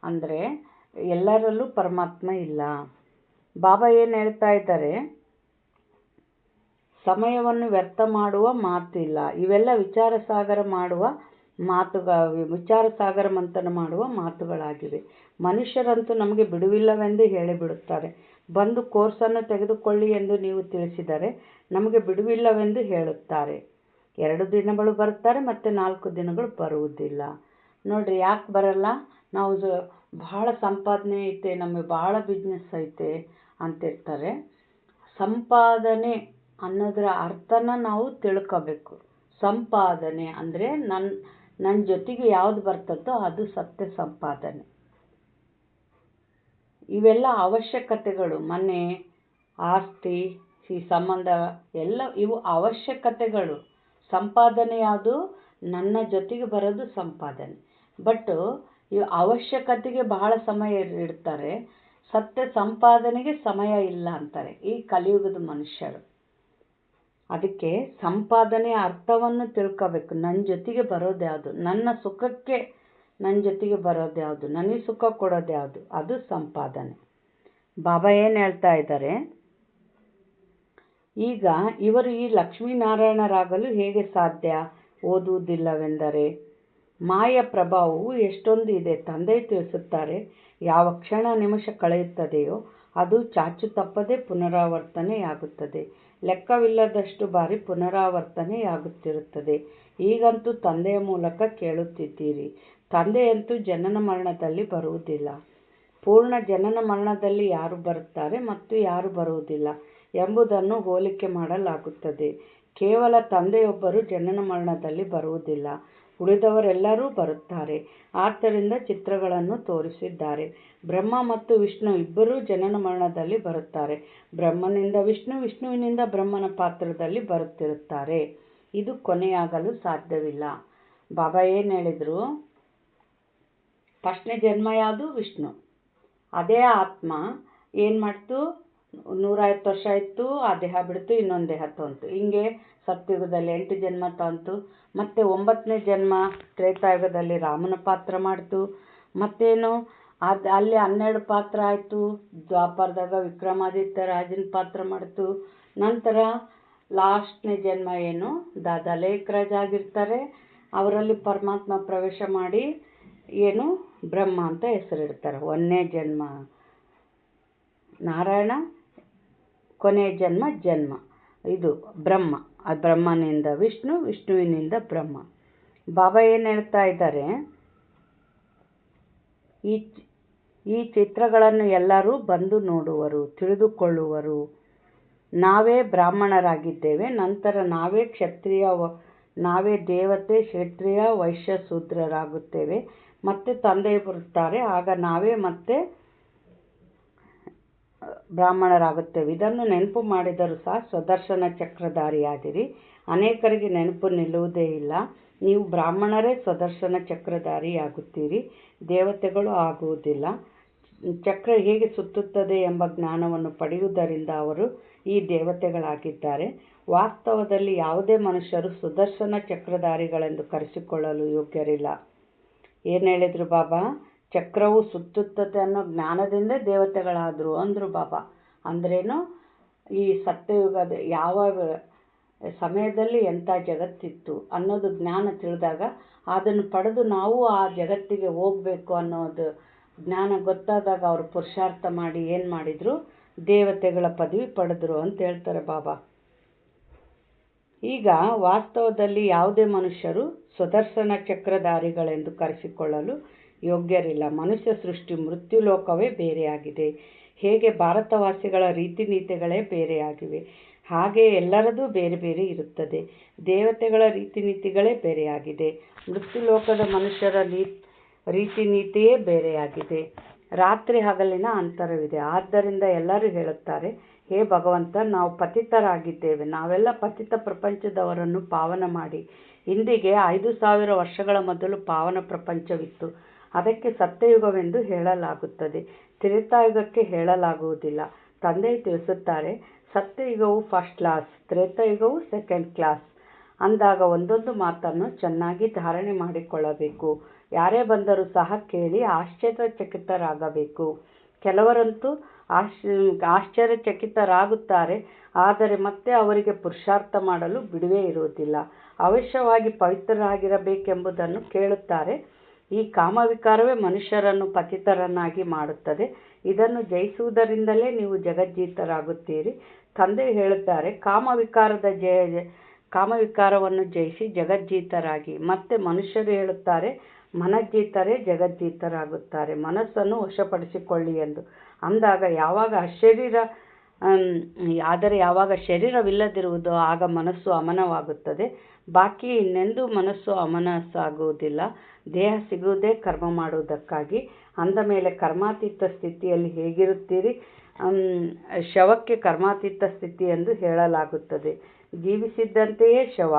ಅಂದರೆ ಎಲ್ಲರಲ್ಲೂ ಪರಮಾತ್ಮ ಇಲ್ಲ. ಬಾಬಾ ಏನು ಹೇಳ್ತಾ ಇದ್ದಾರೆ, ಸಮಯವನ್ನು ವ್ಯರ್ಥ ಮಾಡುವ ಮಾತಿಲ್ಲ. ಇವೆಲ್ಲ ವಿಚಾರ ಸಾಗರ ಮಂಥನ ಮಾಡುವ ಮಾತುಗಳಾಗಿವೆ. ಮನುಷ್ಯರಂತೂ ನಮಗೆ ಬಿಡುವಿಲ್ಲವೆಂದು ಹೇಳಿಬಿಡುತ್ತಾರೆ. ಬಂದು ಕೋರ್ಸನ್ನು ತೆಗೆದುಕೊಳ್ಳಿ ಎಂದು ನೀವು ತಿಳಿಸಿದರೆ ನಮಗೆ ಬಿಡುವಿಲ್ಲವೆಂದು ಹೇಳುತ್ತಾರೆ. 2 ದಿನಗಳು ಬರುತ್ತಾರೆ ಮತ್ತು 4 ದಿನಗಳು ಬರುವುದಿಲ್ಲ. ನೋಡ್ರಿ, ಯಾಕೆ ಬರಲ್ಲ? ನಾವು ಬಹಳ ಸಂಪಾದನೆ ಐತೆ, ನಮಗೆ ಬಹಳ ಬಿಸ್ನೆಸ್ ಐತೆ ಅಂತಿರ್ತಾರೆ. ಸಂಪಾದನೆ ಅನ್ನೋದರ ಅರ್ಥನ ನಾವು ತಿಳ್ಕೋಬೇಕು. ಸಂಪಾದನೆ ಅಂದರೆ ನನ್ನ ಜೊತೆಗೆ ಯಾವುದು ಬರ್ತದೋ ಅದು ಸತ್ಯ ಸಂಪಾದನೆ. ಇವೆಲ್ಲ ಅವಶ್ಯಕತೆಗಳು, ಮನೆ, ಆಸ್ತಿ, ಈ ಸಂಬಂಧ ಎಲ್ಲ ಇವು ಅವಶ್ಯಕತೆಗಳು. ಸಂಪಾದನೆ ಯಾವುದು? ನನ್ನ ಜೊತೆಗೆ ಬರೋದು ಸಂಪಾದನೆ. ಬಟ್ ಇವು ಅವಶ್ಯಕತೆಗೆ ಬಹಳ ಸಮಯ ಇಡ್ತಾರೆ, ಸತ್ಯ ಸಂಪಾದನೆಗೆ ಸಮಯ ಇಲ್ಲ ಅಂತಾರೆ ಈ ಕಲಿಯುಗದ ಮನುಷ್ಯರು. ಅದಕ್ಕೆ ಸಂಪಾದನೆಯ ಅರ್ಥವನ್ನು ತಿಳ್ಕೋಬೇಕು. ನನ್ನ ಜೊತೆಗೆ ಬರೋದು ಯಾವುದು, ನನ್ನ ಸುಖಕ್ಕೆ ನನ್ನ ಜೊತೆಗೆ ಬರೋದು ಯಾವುದು, ನನಗೆ ಸುಖ ಕೊಡೋದು ಯಾವುದು, ಅದು ಸಂಪಾದನೆ. ಬಾಬಾ ಏನು ಹೇಳ್ತಾ ಇದ್ದಾರೆ, ಈಗ ಇವರು ಈ ಲಕ್ಷ್ಮೀನಾರಾಯಣರಾಗಲು ಹೇಗೆ ಸಾಧ್ಯ? ಓದುವುದಿಲ್ಲವೆಂದರೆ ಮಾಯ ಪ್ರಭಾವವು ಎಷ್ಟೊಂದು ಇದೆ. ತಂದೆ ತಿಳಿಸುತ್ತಾರೆ, ಯಾವ ಕ್ಷಣ ನಿಮಿಷ ಕಳೆಯುತ್ತದೆಯೋ ಅದು ಚಾಚು ತಪ್ಪದೆ ಪುನರಾವರ್ತನೆಯಾಗುತ್ತದೆ. ಲೆಕ್ಕವಿಲ್ಲದಷ್ಟು ಬಾರಿ ಪುನರಾವರ್ತನೆಯಾಗುತ್ತಿರುತ್ತದೆ. ಈಗಂತೂ ತಂದೆಯ ಮೂಲಕ ಕೇಳುತ್ತಿದ್ದೀರಿ. ತಂದೆಯಂತೂ ಜನನ ಮರಣದಲ್ಲಿ ಬರುವುದಿಲ್ಲ. ಪೂರ್ಣ ಜನನ ಮರಣದಲ್ಲಿ ಯಾರು ಬರುತ್ತಾರೆ ಮತ್ತು ಯಾರು ಬರುವುದಿಲ್ಲ ಎಂಬುದನ್ನು ಹೋಲಿಕೆ ಮಾಡಲಾಗುತ್ತದೆ. ಕೇವಲ ತಂದೆಯೊಬ್ಬರು ಜನನ ಮರಣದಲ್ಲಿ ಬರುವುದಿಲ್ಲ, ಉಳಿದವರೆಲ್ಲರೂ ಬರುತ್ತಾರೆ. ಆದ್ದರಿಂದ ಚಿತ್ರಗಳನ್ನು ತೋರಿಸಿದ್ದಾರೆ. ಬ್ರಹ್ಮ ಮತ್ತು ವಿಷ್ಣು ಇಬ್ಬರೂ ಜನನ ಮರಣದಲ್ಲಿ ಬರುತ್ತಾರೆ. ಬ್ರಹ್ಮನಿಂದ ವಿಷ್ಣು, ವಿಷ್ಣುವಿನಿಂದ ಬ್ರಹ್ಮನ ಪಾತ್ರದಲ್ಲಿ ಬರುತ್ತಿರುತ್ತಾರೆ. ಇದು ಕೊನೆಯಾಗಲು ಸಾಧ್ಯವಿಲ್ಲ. ಬಾಬಾ ಏನು ಹೇಳಿದರು, ಫಸ್ಟ್ನೇ ಜನ್ಮ ಯಾವುದು? ವಿಷ್ಣು. ಅದೇ ಆತ್ಮ ಏನು ಮಾಡ್ತು, 150 ವರ್ಷ ಇತ್ತು, ಆ ದೇಹ ಬಿಡ್ತು, ಇನ್ನೊಂದು ದೇಹ ತೊಂತು. ಹಿಂಗೆ ಸತ್ಯುಗದಲ್ಲಿ 8 ಜನ್ಮ ತಂತು. ಮತ್ತು 9ನೇ ಜನ್ಮ ತ್ರೇತಾಯುಗದಲ್ಲಿ ರಾಮನ ಪಾತ್ರ ಮಾಡ್ತು. ಮತ್ತೇನು ಅಲ್ಲಿ 12 ಪಾತ್ರ ಆಯಿತು. ದ್ವಾಪರದಾಗ ವಿಕ್ರಮಾದಿತ್ಯ ರಾಜನ ಪಾತ್ರ ಮಾಡ್ತು. ನಂತರ ಲಾಸ್ಟ್ನೇ ಜನ್ಮ ಏನು, ದಾದಾ ಲೇಖರಾಜ್ ಆಗಿರ್ತಾರೆ. ಅವರಲ್ಲಿ ಪರಮಾತ್ಮ ಪ್ರವೇಶ ಮಾಡಿ ಏನು ಬ್ರಹ್ಮ ಅಂತ ಹೆಸರಿಡ್ತಾರೆ. 1ನೇ ಜನ್ಮ ನಾರಾಯಣ, ಕೊನೆಯ ಜನ್ಮ ಇದು ಬ್ರಹ್ಮ. ಆ ಬ್ರಹ್ಮನಿಂದ ವಿಷ್ಣು, ವಿಷ್ಣುವಿನಿಂದ ಬ್ರಹ್ಮ. ಬಾಬಾ ಏನು ಹೇಳ್ತಾ ಇದ್ದಾರೆ, ಈ ಚಿತ್ರಗಳನ್ನು ಎಲ್ಲರೂ ಬಂದು ನೋಡುವರು, ತಿಳಿದುಕೊಳ್ಳುವರು. ನಾವೇ ಬ್ರಾಹ್ಮಣರಾಗಿದ್ದೇವೆ, ನಂತರ ನಾವೇ ದೇವತೆ, ಕ್ಷತ್ರಿಯ, ವೈಶ್ಯ, ಶೂದ್ರರಾಗುತ್ತೇವೆ. ಮತ್ತೆ ತಂದೆ ಬರುತ್ತಾರೆ, ಆಗ ನಾವೇ ಮತ್ತೆ ಬ್ರಾಹ್ಮಣರಾಗುತ್ತೇವೆ. ಇದನ್ನು ನೆನಪು ಮಾಡಿದರೂ ಸಹ ಸ್ವದರ್ಶನ ಚಕ್ರಧಾರಿಯಾದಿರಿ. ಅನೇಕರಿಗೆ ನೆನಪು ನಿಲ್ಲುವುದೇ ಇಲ್ಲ. ನೀವು ಬ್ರಾಹ್ಮಣರೇ ಸ್ವದರ್ಶನ ಚಕ್ರಧಾರಿಯಾಗುತ್ತೀರಿ, ದೇವತೆಗಳು ಆಗುವುದಿಲ್ಲ. ಚಕ್ರ ಹೇಗೆ ಸುತ್ತುತ್ತದೆ ಎಂಬ ಜ್ಞಾನವನ್ನು ಪಡೆಯುವುದರಿಂದ ಅವರು ಈ ದೇವತೆಗಳಾಗಿದ್ದಾರೆ. ವಾಸ್ತವದಲ್ಲಿ ಯಾವುದೇ ಮನುಷ್ಯರು ಸುದರ್ಶನ ಚಕ್ರಧಾರಿಗಳೆಂದು ಕರೆಸಿಕೊಳ್ಳಲು ಯೋಗ್ಯರಿಲ್ಲ. ಏನು ಹೇಳಿದರು ಬಾಬಾ? ಚಕ್ರವು ಸುತ್ತುತ್ತದೆ ಅನ್ನೋ ಜ್ಞಾನದಿಂದ ದೇವತೆಗಳಾದರು ಅಂದರು ಬಾಬಾ. ಅಂದ್ರೇನು, ಈ ಸತ್ಯಯುಗದ ಯಾವ ಸಮಯದಲ್ಲಿ ಎಂಥ ಜಗತ್ತಿತ್ತು ಅನ್ನೋದು ಜ್ಞಾನ ತಿಳಿದಾಗ ಅದನ್ನು ಪಡೆದು ನಾವು ಆ ಜಗತ್ತಿಗೆ ಹೋಗಬೇಕು ಅನ್ನೋದು ಜ್ಞಾನ ಗೊತ್ತಾದಾಗ ಅವರು ಪುರುಷಾರ್ಥ ಮಾಡಿ ಏನು ಮಾಡಿದರು, ದೇವತೆಗಳ ಪದವಿ ಪಡೆದರು ಅಂತ ಹೇಳ್ತಾರೆ ಬಾಬಾ. ಈಗ ವಾಸ್ತವದಲ್ಲಿ ಯಾವುದೇ ಮನುಷ್ಯರು ಸುದರ್ಶನ ಚಕ್ರಧಾರಿಗಳೆಂದು ಕರೆಸಿಕೊಳ್ಳಲು ಯೋಗ್ಯರಿಲ್ಲ. ಮನುಷ್ಯ ಸೃಷ್ಟಿ ಮೃತ್ಯುಲೋಕವೇ ಬೇರೆಯಾಗಿದೆ. ಹೇಗೆ ಭಾರತವಾಸಿಗಳ ರೀತಿ ನೀತಿಗಳೇ ಬೇರೆಯಾಗಿವೆ, ಹಾಗೆ ಎಲ್ಲರದೂ ಬೇರೆ ಬೇರೆ ಇರುತ್ತದೆ. ದೇವತೆಗಳ ರೀತಿ ನೀತಿಗಳೇ ಬೇರೆಯಾಗಿದೆ. ಮೃತ್ಯುಲೋಕದ ಮನುಷ್ಯರ ರೀತಿ ನೀತಿಯೇ ಬೇರೆಯಾಗಿದೆ. ರಾತ್ರಿ ಹಗಲಿನ ಅಂತರವಿದೆ. ಆದ್ದರಿಂದ ಎಲ್ಲರೂ ಹೇಳುತ್ತಾರೆ, ಹೇ ಭಗವಂತ, ನಾವು ಪತಿತರಾಗಿದ್ದೇವೆ. ನಾವೆಲ್ಲ ಪತಿತ ಪ್ರಪಂಚದವರನ್ನು ಪಾವನ ಮಾಡಿ. ಇಂದಿಗೆ 5000 ವರ್ಷಗಳ ಮೊದಲು ಪಾವನ ಪ್ರಪಂಚವಿತ್ತು. ಅದಕ್ಕೆ ಸತ್ಯಯುಗವೆಂದು ಹೇಳಲಾಗುತ್ತದೆ, ತ್ರೇತಾಯುಗಕ್ಕೆ ಹೇಳಲಾಗುವುದಿಲ್ಲ. ತಂದೆ ತಿಳಿಸುತ್ತಾರೆ, ಸತ್ಯಯುಗವು ಫಸ್ಟ್ ಕ್ಲಾಸ್, ತ್ರೇತಾಯುಗವು ಸೆಕೆಂಡ್ ಕ್ಲಾಸ್. ಅಂದಾಗ ಒಂದೊಂದು ಮಾತನ್ನು ಚೆನ್ನಾಗಿ ಧಾರಣೆ ಮಾಡಿಕೊಳ್ಳಬೇಕು. ಯಾರೇ ಬಂದರೂ ಸಹ ಕೇಳಿ ಆಶ್ಚರ್ಯಚಕಿತರಾಗಬೇಕು. ಕೆಲವರಂತೂ ಆಶ್ಚರ್ಯಚಕಿತರಾಗುತ್ತಾರೆ, ಆದರೆ ಮತ್ತೆ ಅವರಿಗೆ ಪುರುಷಾರ್ಥ ಮಾಡಲು ಬಿಡುವೇ ಇರುವುದಿಲ್ಲ. ಅವಶ್ಯವಾಗಿ ಪವಿತ್ರರಾಗಿರಬೇಕೆಂಬುದನ್ನು ಕೇಳುತ್ತಾರೆ. ಈ ಕಾಮವಿಕಾರವೇ ಮನುಷ್ಯರನ್ನು ಪತಿತರನ್ನಾಗಿ ಮಾಡುತ್ತದೆ. ಇದನ್ನು ಜಯಿಸುವುದರಿಂದಲೇ ನೀವು ಜಗಜ್ಜೀತರಾಗುತ್ತೀರಿ. ತಂದೆ ಹೇಳುತ್ತಾರೆ, ಕಾಮವಿಕಾರವನ್ನು ಜಯಿಸಿ ಜಗಜ್ಜೀತರಾಗಿ. ಮತ್ತೆ ಮನುಷ್ಯರು ಹೇಳುತ್ತಾರೆ, ಮನಜ್ಜೀತರೇ ಜಗಜ್ಜೀತರಾಗುತ್ತಾರೆ. ಮನಸ್ಸನ್ನು ವಶಪಡಿಸಿಕೊಳ್ಳಿ ಎಂದು. ಅಂದಾಗ ಯಾವಾಗ ಶರೀರವಿಲ್ಲದಿರುವುದೋ ಆಗ ಮನಸ್ಸು ಅಮನವಾಗುತ್ತದೆ. ಬಾಕಿ ಇನ್ನೆಂದೂ ಮನಸ್ಸು ಅಮನಸ್ಸಾಗುವುದಿಲ್ಲ. ದೇಹ ಸಿಗುವುದೇ ಕರ್ಮ ಮಾಡುವುದಕ್ಕಾಗಿ. ಅಂದ ಮೇಲೆ ಕರ್ಮಾತೀತ ಸ್ಥಿತಿಯಲ್ಲಿ ಹೇಗಿರುತ್ತೀರಿ? ಶವಕ್ಕೆ ಕರ್ಮಾತೀತ ಸ್ಥಿತಿ ಎಂದು ಹೇಳಲಾಗುತ್ತದೆ. ಜೀವಿಸಿದ್ದಂತೆಯೇ ಶವ,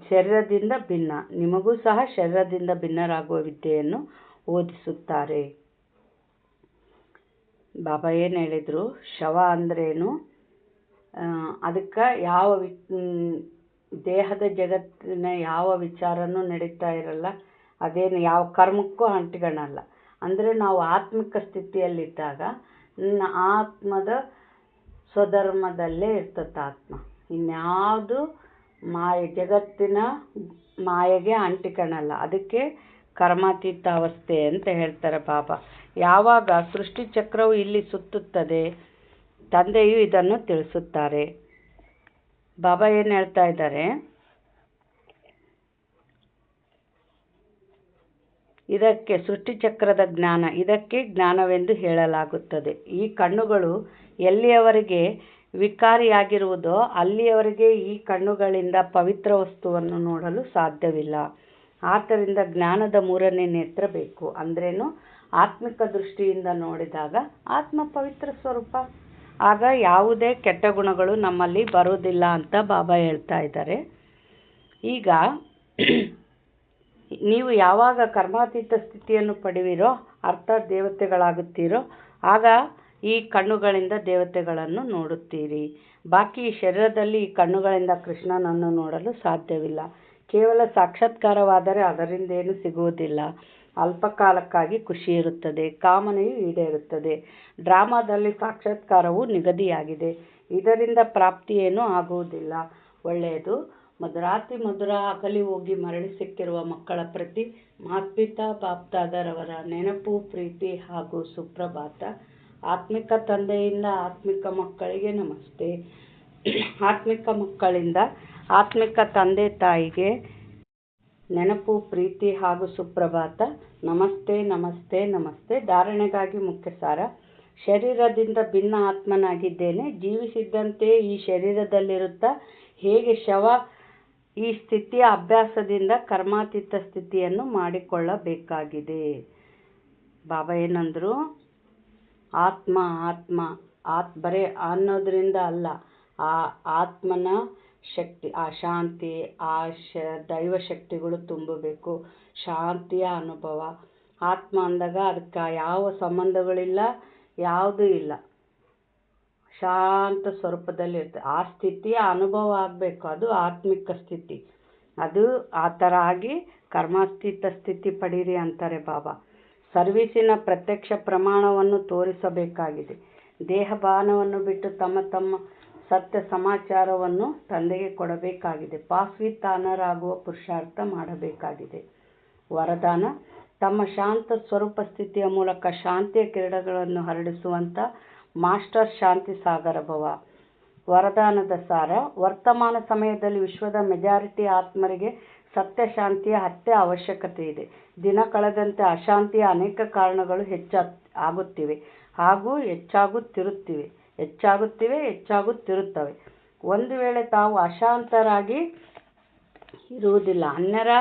ಶರೀರದಿಂದ ಭಿನ್ನ. ನಿಮಗೂ ಸಹ ಶರೀರದಿಂದ ಭಿನ್ನರಾಗುವ ವಿದ್ಯೆಯನ್ನು ಓದಿಸುತ್ತಾರೆ. ಬಾಬಾ ಏನು ಹೇಳಿದರು? ಶವ ಅಂದ್ರೇನು, ಅದಕ್ಕೆ ದೇಹದ ಜಗತ್ತಿನ ಯಾವ ವಿಚಾರನೂ ನಡೀತಾ ಇರಲ್ಲ. ಅದೇನು ಯಾವ ಕರ್ಮಕ್ಕೂ ಅಂಟಿಕೊಳ್ಳಲ್ಲ. ಅಂದರೆ ನಾವು ಆತ್ಮಿಕ ಸ್ಥಿತಿಯಲ್ಲಿದ್ದಾಗ ಆತ್ಮದ ಸ್ವಧರ್ಮದಲ್ಲೇ ಇರ್ತದೆ ಆತ್ಮ. ಇನ್ಯಾವುದು ಜಗತ್ತಿನ ಮಾಯೆಗೆ ಅಂಟಿಕೊಳ್ಳಲ್ಲ. ಅದಕ್ಕೆ ಕರ್ಮಾತೀತ ಅವಸ್ಥೆ ಅಂತ ಹೇಳ್ತಾರೆ ಬಾಬಾ. ಯಾವಾಗ ಸೃಷ್ಟಿ ಚಕ್ರವು ಇಲ್ಲಿ ಸುತ್ತುತ್ತದೆ, ತಂದೆಯು ಇದನ್ನು ತಿಳಿಸುತ್ತಾರೆ. ಬಾಬಾ ಏನು ಹೇಳ್ತಾ ಇದ್ದಾರೆ? ಇದಕ್ಕೆ ಸೃಷ್ಟಿಚಕ್ರದ ಜ್ಞಾನ, ಇದಕ್ಕೆ ಜ್ಞಾನವೆಂದು ಹೇಳಲಾಗುತ್ತದೆ. ಈ ಕಣ್ಣುಗಳು ಎಲ್ಲಿಯವರೆಗೆ ವಿಕಾರಿಯಾಗಿರುವುದೋ ಅಲ್ಲಿಯವರೆಗೆ ಈ ಕಣ್ಣುಗಳಿಂದ ಪವಿತ್ರ ವಸ್ತುವನ್ನು ನೋಡಲು ಸಾಧ್ಯವಿಲ್ಲ. ಆದ್ದರಿಂದ ಜ್ಞಾನದ 3ನೇ ನೇತ್ರ ಬೇಕು. ಅಂದ್ರೇನು? ಆತ್ಮಿಕ ದೃಷ್ಟಿಯಿಂದ ನೋಡಿದಾಗ ಆತ್ಮ ಪವಿತ್ರ ಸ್ವರೂಪ. ಆಗ ಯಾವುದೇ ಕೆಟ್ಟ ಗುಣಗಳು ನಮ್ಮಲ್ಲಿ ಬರುವುದಿಲ್ಲ ಅಂತ ಬಾಬಾ ಹೇಳ್ತಾ ಇದ್ದಾರೆ. ಈಗ ನೀವು ಯಾವಾಗ ಕರ್ಮಾತೀತ ಸ್ಥಿತಿಯನ್ನು ಪಡೆಯುವಿರೋ, ಅರ್ಥಾತ್ ದೇವತೆಗಳಾಗುತ್ತೀರೋ, ಆಗ ಈ ಕಣ್ಣುಗಳಿಂದ ದೇವತೆಗಳನ್ನು ನೋಡುತ್ತೀರಿ. ಬಾಕಿ ಈ ಶರೀರದಲ್ಲಿ ಈ ಕಣ್ಣುಗಳಿಂದ ಕೃಷ್ಣನನ್ನು ನೋಡಲು ಸಾಧ್ಯವಿಲ್ಲ. ಕೇವಲ ಸಾಕ್ಷಾತ್ಕಾರವಾದರೆ ಅದರಿಂದೇನು ಸಿಗುವುದಿಲ್ಲ. ಅಲ್ಪಕಾಲಕ್ಕಾಗಿ ಖುಷಿ ಇರುತ್ತದೆ, ಕಾಮನೆಯು ಈಡೇರುತ್ತದೆ. ಡ್ರಾಮಾದಲ್ಲಿ ಸಾಕ್ಷಾತ್ಕಾರವು ನಿಗದಿಯಾಗಿದೆ. ಇದರಿಂದ ಪ್ರಾಪ್ತಿಯೇನೂ ಆಗುವುದಿಲ್ಲ. ಒಳ್ಳೆಯದು. ಮಧುರಾತಿ ಮಧುರ ಅಗಲಿ ಹೋಗಿ ಮರಳಿ ಸಿಕ್ಕಿರುವ ಮಕ್ಕಳ ಪ್ರತಿ ಮಾತ್ಪಿತಾ ಬಾಪ್ದಾದರವರ ನೆನಪು, ಪ್ರೀತಿ ಹಾಗೂ ಸುಪ್ರಭಾತ. ಆತ್ಮಿಕ ತಂದೆಯಿಂದ ಆತ್ಮಿಕ ಮಕ್ಕಳಿಗೆ ನಮಸ್ತೆ. ಆತ್ಮಿಕ ಮಕ್ಕಳಿಂದ ಆತ್ಮಿಕ ತಂದೆ ತಾಯಿಗೆ ನೆನಪು, ಪ್ರೀತಿ ಹಾಗೂ ಸುಪ್ರಭಾತ. ನಮಸ್ತೆ ನಮಸ್ತೆ ನಮಸ್ತೆ. ಧಾರಣೆಗಾಗಿ ಮುಖ್ಯ ಸಾರ. ಶರೀರದಿಂದ ಭಿನ್ನ ಆತ್ಮನಾಗಿದ್ದೇನೆ. ಜೀವಿಸಿದ್ದಂತೆ ಈ ಶರೀರದಲ್ಲಿರುತ್ತಾ ಹೇಗೆ ಶವ ಈ ಸ್ಥಿತಿಯ ಅಭ್ಯಾಸದಿಂದ ಕರ್ಮಾತೀತ ಸ್ಥಿತಿಯನ್ನು ಮಾಡಿಕೊಳ್ಳಬೇಕಾಗಿದೆ. ಬಾಬಾ ಏನಂದ್ರು? ಆತ್ಮ ಬರೇ ಅನ್ನೋದ್ರಿಂದ ಅಲ್ಲ, ಆ ಆತ್ಮನ ಶಕ್ತಿ, ಆ ಶಾಂತಿ, ಆ ದೈವ ಶಕ್ತಿಗಳು ತುಂಬಬೇಕು. ಶಾಂತಿಯ ಅನುಭವ. ಆತ್ಮ ಅಂದಾಗ ಅದಕ್ಕೆ ಯಾವ ಸಂಬಂಧಗಳಿಲ್ಲ, ಯಾವುದೂ ಇಲ್ಲ. ಶಾಂತ ಸ್ವರೂಪದಲ್ಲಿ ಇರ್ತದೆ. ಆ ಸ್ಥಿತಿಯ ಅನುಭವ ಆಗಬೇಕು. ಅದು ಆತ್ಮಿಕ ಸ್ಥಿತಿ. ಅದು ಆ ಥರ ಆಗಿ ಕರ್ಮಾತೀತ ಸ್ಥಿತಿ ಪಡೀರಿ ಅಂತಾರೆ ಬಾಬಾ. ಸರ್ವೀಸಿನ ಪ್ರತ್ಯಕ್ಷ ಪ್ರಮಾಣವನ್ನು ತೋರಿಸಬೇಕಾಗಿದೆ. ದೇಹಭಾನವನ್ನು ಬಿಟ್ಟು ತಮ್ಮ ತಮ್ಮ ಸತ್ಯ ಸಮಾಚಾರವನ್ನು ತಂದೆಗೆ ಕೊಡಬೇಕಾಗಿದೆ. ಪಾಸ್ ವಿತ್ ಆನರ್ ಆಗುವ ಪುರುಷಾರ್ಥ ಮಾಡಬೇಕಾಗಿದೆ. ವರದಾನ: ತಮ್ಮ ಶಾಂತ ಸ್ವರೂಪ ಸ್ಥಿತಿಯ ಮೂಲಕ ಶಾಂತಿಯ ಕಿರಣಗಳನ್ನು ಹರಡಿಸುವಂಥ ಮಾಸ್ಟರ್ ಶಾಂತಿ ಸಾಗರ ಭವ. ವರದಾನದ ಸಾರ. ವರ್ತಮಾನ ಸಮಯದಲ್ಲಿ ವಿಶ್ವದ ಮೆಜಾರಿಟಿ ಆತ್ಮರಿಗೆ ಸತ್ಯ ಶಾಂತಿಯ ಅತ್ಯ ಅವಶ್ಯಕತೆ ಇದೆ. ದಿನ ಕಳೆದಂತೆ ಅಶಾಂತಿಯ ಅನೇಕ ಕಾರಣಗಳು ಆಗುತ್ತಿವೆ ಹಾಗೂ ಹೆಚ್ಚಾಗುತ್ತಿರುತ್ತವೆ. ಒಂದು ವೇಳೆ ತಾವು ಅಶಾಂತರಾಗಿ ಇರುವುದಿಲ್ಲ. ಅನ್ಯರ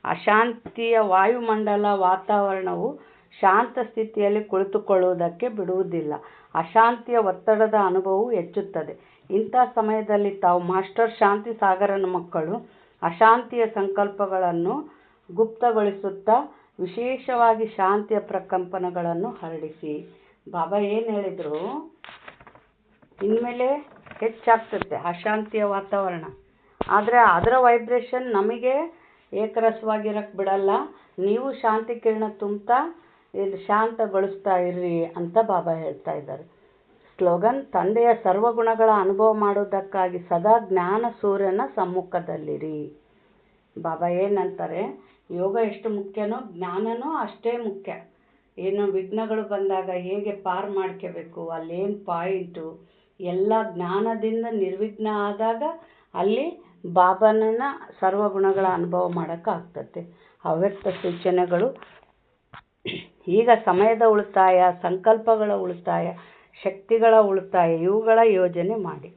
ಅಶಾಂತಿಯ ವಾಯುಮಂಡಲ ವಾತಾವರಣವು ಶಾಂತ ಸ್ಥಿತಿಯಲ್ಲಿ ಕುಳಿತುಕೊಳ್ಳುವುದಕ್ಕೆ ಬಿಡುವುದಿಲ್ಲ. ಅಶಾಂತಿಯ ಒತ್ತಡದ ಅನುಭವವು ಹೆಚ್ಚುತ್ತದೆ. ಇಂಥ ಸಮಯದಲ್ಲಿ ತಾವು ಮಾಸ್ಟರ್ ಶಾಂತಿ ಸಾಗರನ ಮಕ್ಕಳು ಅಶಾಂತಿಯ ಸಂಕಲ್ಪಗಳನ್ನು ಗುಪ್ತಗೊಳಿಸುತ್ತಾ ವಿಶೇಷವಾಗಿ ಶಾಂತಿಯ ಪ್ರಕಂಪನಗಳನ್ನು ಹರಡಿಸಿ. ಬಾಬಾ ಏನು ಹೇಳಿದರು, ಇನ್ಮೇಲೆ ಹೆಚ್ಚಾಗ್ತದೆ ಅಶಾಂತಿಯ ವಾತಾವರಣ, ಆದರೆ ಅದರ ವೈಬ್ರೇಷನ್ ನಮಗೆ ಏಕರಸವಾಗಿರಕ್ಕೆ ಬಿಡಲ್ಲ. ನೀವು ಶಾಂತಿ ಕಿರಣ ತುಂಬ್ತಾ ಇದು ಶಾಂತಗೊಳಿಸ್ತಾ ಇರ್ರಿ ಅಂತ ಬಾಬಾ ಹೇಳ್ತಾ ಇದ್ದಾರೆ. ಸ್ಲೋಗನ್: ತಂದೆಯ ಸರ್ವಗುಣಗಳ ಅನುಭವ ಮಾಡುವುದಕ್ಕಾಗಿ ಸದಾ ಜ್ಞಾನ ಸೂರ್ಯನ ಸಮ್ಮುಖದಲ್ಲಿರಿ. ಬಾಬಾ ಏನಂತಾರೆ, ಯೋಗ ಎಷ್ಟು ಮುಖ್ಯನೋ ಜ್ಞಾನನೂ ಅಷ್ಟೇ ಮುಖ್ಯ. ಏನು ವಿಘ್ನಗಳು ಬಂದಾಗ ಹೇಗೆ ಪಾರು ಮಾಡ್ಕೋಬೇಕು, ಅಲ್ಲೇನು ಪಾಯಿಂಟು, ಎಲ್ಲ ಜ್ಞಾನದಿಂದ ನಿರ್ವಿಘ್ನ ಆದಾಗ ಅಲ್ಲಿ ಬಾಬಾನ ಸರ್ವಗುಣಗಳ ಅನುಭವ ಮಾಡೋಕ್ಕಾಗ್ತದೆ. ಅವ್ಯಕ್ತ ಸೂಚನೆಗಳು: ಈಗ ಸಮಯದ ಉಳಿತಾಯ, ಸಂಕಲ್ಪಗಳ ಉಳಿತಾಯ, ಶಕ್ತಿಗಳ ಉಳಿತಾಯ, ಇವುಗಳ ಯೋಜನೆ ಮಾಡಿ.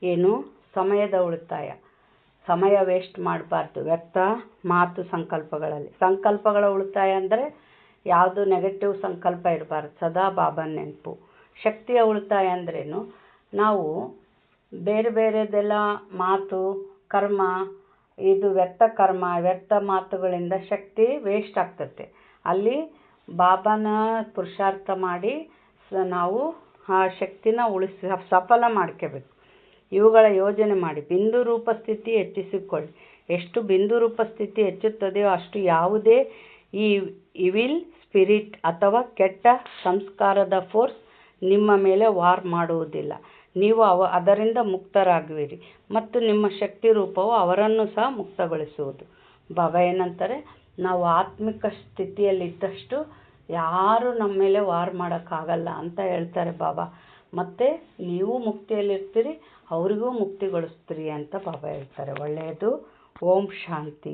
ಏನು ಸಮಯದ ಉಳಿತಾಯ? ಸಮಯ ವೇಸ್ಟ್ ಮಾಡಬಾರ್ದು ವ್ಯಕ್ತ ಮಾತು ಸಂಕಲ್ಪಗಳಲ್ಲಿ. ಸಂಕಲ್ಪಗಳ ಉಳಿತಾಯ ಅಂದರೆ ಯಾವುದು ನೆಗೆಟಿವ್ ಸಂಕಲ್ಪ ಇರಬಾರ್ದು, ಸದಾ ಬಾಬನ ನೆನಪು. ಶಕ್ತಿಯ ಉಳಿತಾಯ ಅಂದ್ರೇನು, ನಾವು ಬೇರೆ ಬೇರೆದೆಲ್ಲ ಮಾತು ಕರ್ಮ, ಇದು ವ್ಯರ್ಥ ಕರ್ಮ ವ್ಯರ್ಥ ಮಾತುಗಳಿಂದ ಶಕ್ತಿ ವೇಸ್ಟ್ ಆಗ್ತದೆ. ಅಲ್ಲಿ ಬಾಬಾನ ಪುರುಷಾರ್ಥ ಮಾಡಿ ನಾವು ಆ ಶಕ್ತಿನ ಸಫಲ ಮಾಡ್ಕೋಬೇಕು. ಇವುಗಳ ಯೋಜನೆ ಮಾಡಿ. ಬಿಂದು ರೂಪ ಸ್ಥಿತಿ ಹೆಚ್ಚಿಸಿಕೊಳ್ಳಿ. ಎಷ್ಟು ಬಿಂದು ರೂಪ ಸ್ಥಿತಿ ಹೆಚ್ಚುತ್ತದೆಯೋ ಅಷ್ಟು ಯಾವುದೇ ಈ ಇವಿಲ್ ಸ್ಪಿರಿಟ್ ಅಥವಾ ಕೆಟ್ಟ ಸಂಸ್ಕಾರದ ಫೋರ್ಸ್ ನಿಮ್ಮ ಮೇಲೆ ವಾರ್ ಮಾಡುವುದಿಲ್ಲ. ನೀವು ಅದರಿಂದ ಮುಕ್ತರಾಗುವಿರಿ ಮತ್ತು ನಿಮ್ಮ ಶಕ್ತಿ ರೂಪವು ಅವರನ್ನು ಸಹ ಮುಕ್ತಗೊಳಿಸುವುದು. ಬಾಬಾ ಏನಂತಾರೆ, ನಾವು ಆತ್ಮಿಕ ಸ್ಥಿತಿಯಲ್ಲಿದ್ದಷ್ಟು ಯಾರೂ ನಮ್ಮ ಮೇಲೆ ವಾರ್ ಮಾಡೋಕ್ಕಾಗಲ್ಲ ಅಂತ ಹೇಳ್ತಾರೆ ಬಾಬಾ. ಮತ್ತು ನೀವು ಮುಕ್ತಿಯಲ್ಲಿರ್ತೀರಿ, ಅವರಿಗೂ ಮುಕ್ತಿಗೊಳಿಸ್ತೀರಿ ಅಂತ ಬಾಬಾ ಹೇಳ್ತಾರೆ. ಒಳ್ಳೆಯದು. ಓಂ ಶಾಂತಿ.